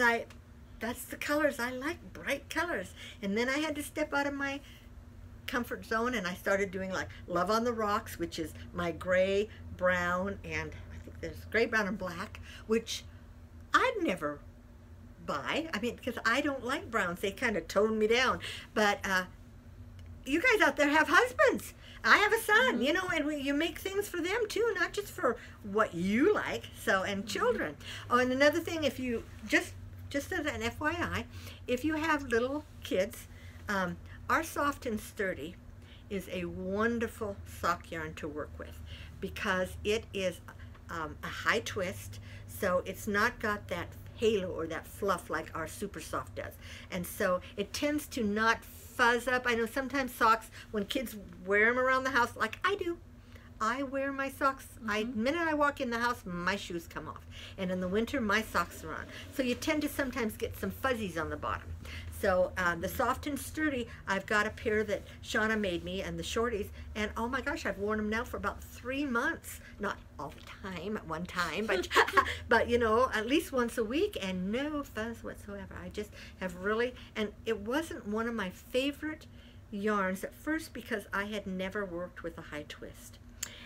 that's the colors I like, bright colors. And then I had to step out of my comfort zone, and I started doing like Love on the Rocks, which is my gray, brown, and I think there's gray, brown, and black, which I'd never buy. I mean, because I don't like browns. They kind of tone me down. But you guys out there have husbands. I have a son, you know, and you make things for them too, not just for what you like. So, and children. Oh, and another thing, if you just as an FYI, if you have little kids, our Soft and Sturdy is a wonderful sock yarn to work with, because it is a high twist, so it's not got that halo or that fluff like our Super Soft does. And so it tends to not fuzz up. I know sometimes socks, when kids wear them around the house, like I do, I wear my socks. The minute I walk in the house, my shoes come off. And in the winter, my socks are on. So you tend to sometimes get some fuzzies on the bottom. So the Soft and Sturdy, I've got a pair that Shauna made me, and the shorties, and oh my gosh, I've worn them now for about 3 months. Not all the time at one time, but but you know, at least once a week, and no fuzz whatsoever. I just have really, and it wasn't one of my favorite yarns at first because I had never worked with a high twist.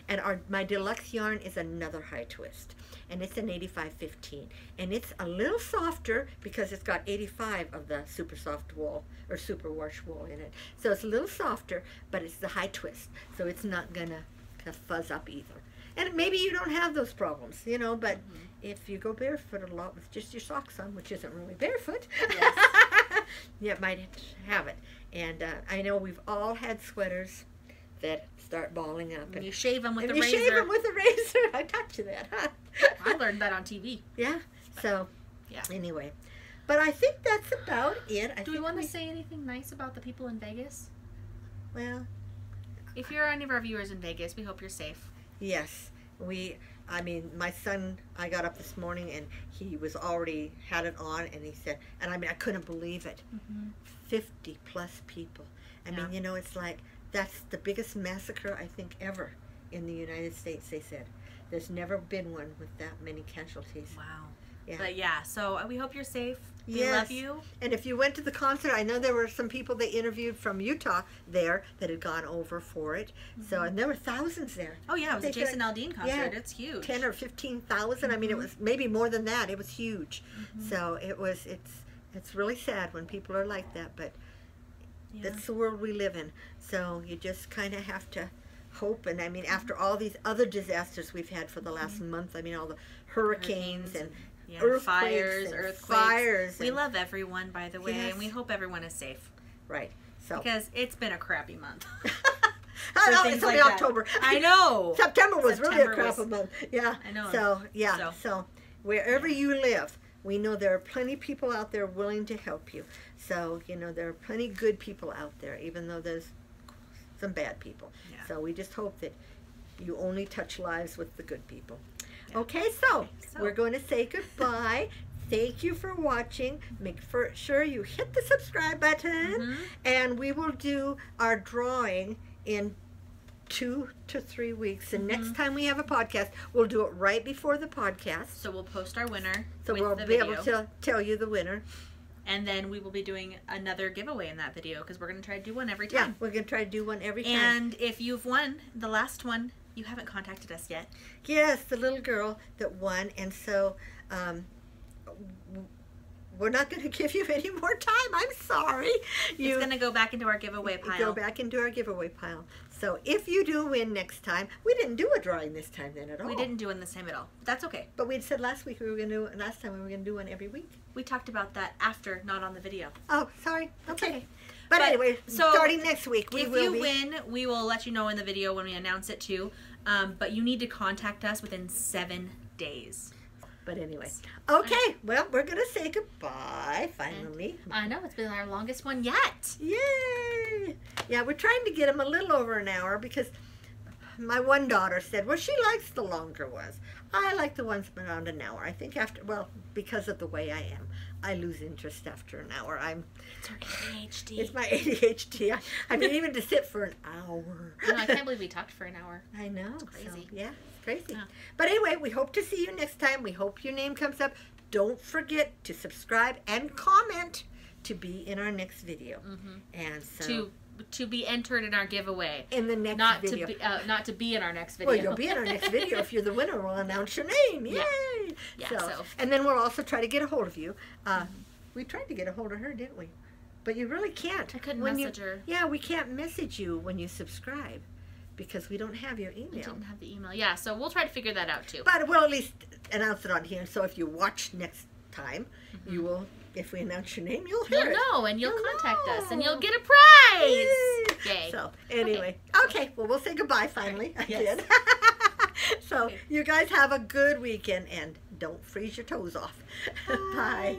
And my deluxe yarn is another high twist, and it's an 85-15, and it's a little softer because it's got 85 of the super soft wool or super wash wool in it. So it's a little softer, but it's the high twist, so it's not gonna fuzz up either. And maybe you don't have those problems, you know, but if you go barefoot a lot with just your socks on, which isn't really barefoot, you might have it. And I know we've all had sweaters that start balling up. And you shave them with a razor. You shave them with a razor. I taught you that, huh? I learned that on TV. Yeah. So, yeah. Anyway. But I think that's about it. Do we want to say anything nice about the people in Vegas? Well, if you're any of our viewers in Vegas, we hope you're safe. Yes. I mean, my son, I got up this morning and he was already had it on, and he said, and I mean, I couldn't believe it. 50 plus people. I mean, you know, it's like, that's the biggest massacre, I think, ever in the United States, they said. There's never been one with that many casualties. Wow. Yeah. But yeah, so we hope you're safe. We Yes. love you. And if you went to the concert, I know there were some people they interviewed from Utah there that had gone over for it. So, and there were thousands there. Oh yeah, it was a They Jason said, Aldean concert. It's huge. 10 or 15,000. I mean, it was maybe more than that. It was huge. So it's really sad when people are like that, but that's the world we live in. So you just kind of have to hope. And I mean, after all these other disasters we've had for the last month, I mean, all the hurricanes and earthquakes. We love everyone, by the way, Yes. and we hope everyone is safe. Right. So Because it's been a crappy month. I know, things it's only like that. October. I know. September was really a September crap was- month. Yeah. I know. So wherever you live, we know there are plenty of people out there willing to help you. So, you know, there are plenty of good people out there, even though there's some bad people. Yeah. So we just hope that you only touch lives with the good people. Yeah. Okay, so we're going to say goodbye. Thank you for watching. Make sure you hit the subscribe button, and we will do our drawing in 2 to 3 weeks. And next time we have a podcast, we'll do it right before the podcast. So we'll post our winner. So with we'll the be video. able to tell you the winner. And then we will be doing another giveaway in that video because we're going to try to do one every Yeah, time. we're going to try to do one every time. And if you've won the last one, you haven't contacted us yet. Yes, the little girl that won. And so we're not going to give you any more time. I'm sorry. It's going to go back into our giveaway pile. Go back into our giveaway pile. So if you do win next time, we didn't do a drawing this time then at all. We didn't do one this time at all. But that's okay. But we said last time we were going to do one every week. We talked about that after, not on the video. Oh, sorry. Okay. Okay. But anyway, so starting next week, if you win, we will let you know in the video when we announce it too. But you need to contact us within 7 days. But anyway, okay. Well, we're gonna say goodbye finally. I know it's been our longest one yet. Yay! Yeah, we're trying to get them a little over an hour because my one daughter said, well, she likes the longer ones. I like the ones around an hour. I think because of the way I am, I lose interest after an hour. It's our ADHD. It's my ADHD. I mean, even to sit for an hour. No, I can't believe we talked for an hour. I know. It's crazy. So, yeah, it's crazy. Yeah. But anyway, we hope to see you next time. We hope your name comes up. Don't forget to subscribe and comment to be in our next video. Mm-hmm. And so to be entered in our giveaway. In the next video. Not to be in our next video. Well, you'll be in our next video. If you're the winner, we'll announce your name. Yay! Yeah. So, and then we'll also try to get a hold of you. We tried to get a hold of her, didn't we? But you really can't. I couldn't message her. Yeah, we can't message you when you subscribe because we don't have your email. We didn't have the email. Yeah, so we'll try to figure that out too. But we'll at least announce it on here. So if you watch next time, you will. If we announce your name, you'll hear it. You'll know, and you'll contact us, and you'll get a prize. Yay. So, anyway. Okay. Well, we'll say goodbye finally. Right. Again. So, you guys have a good weekend, and don't freeze your toes off. Bye.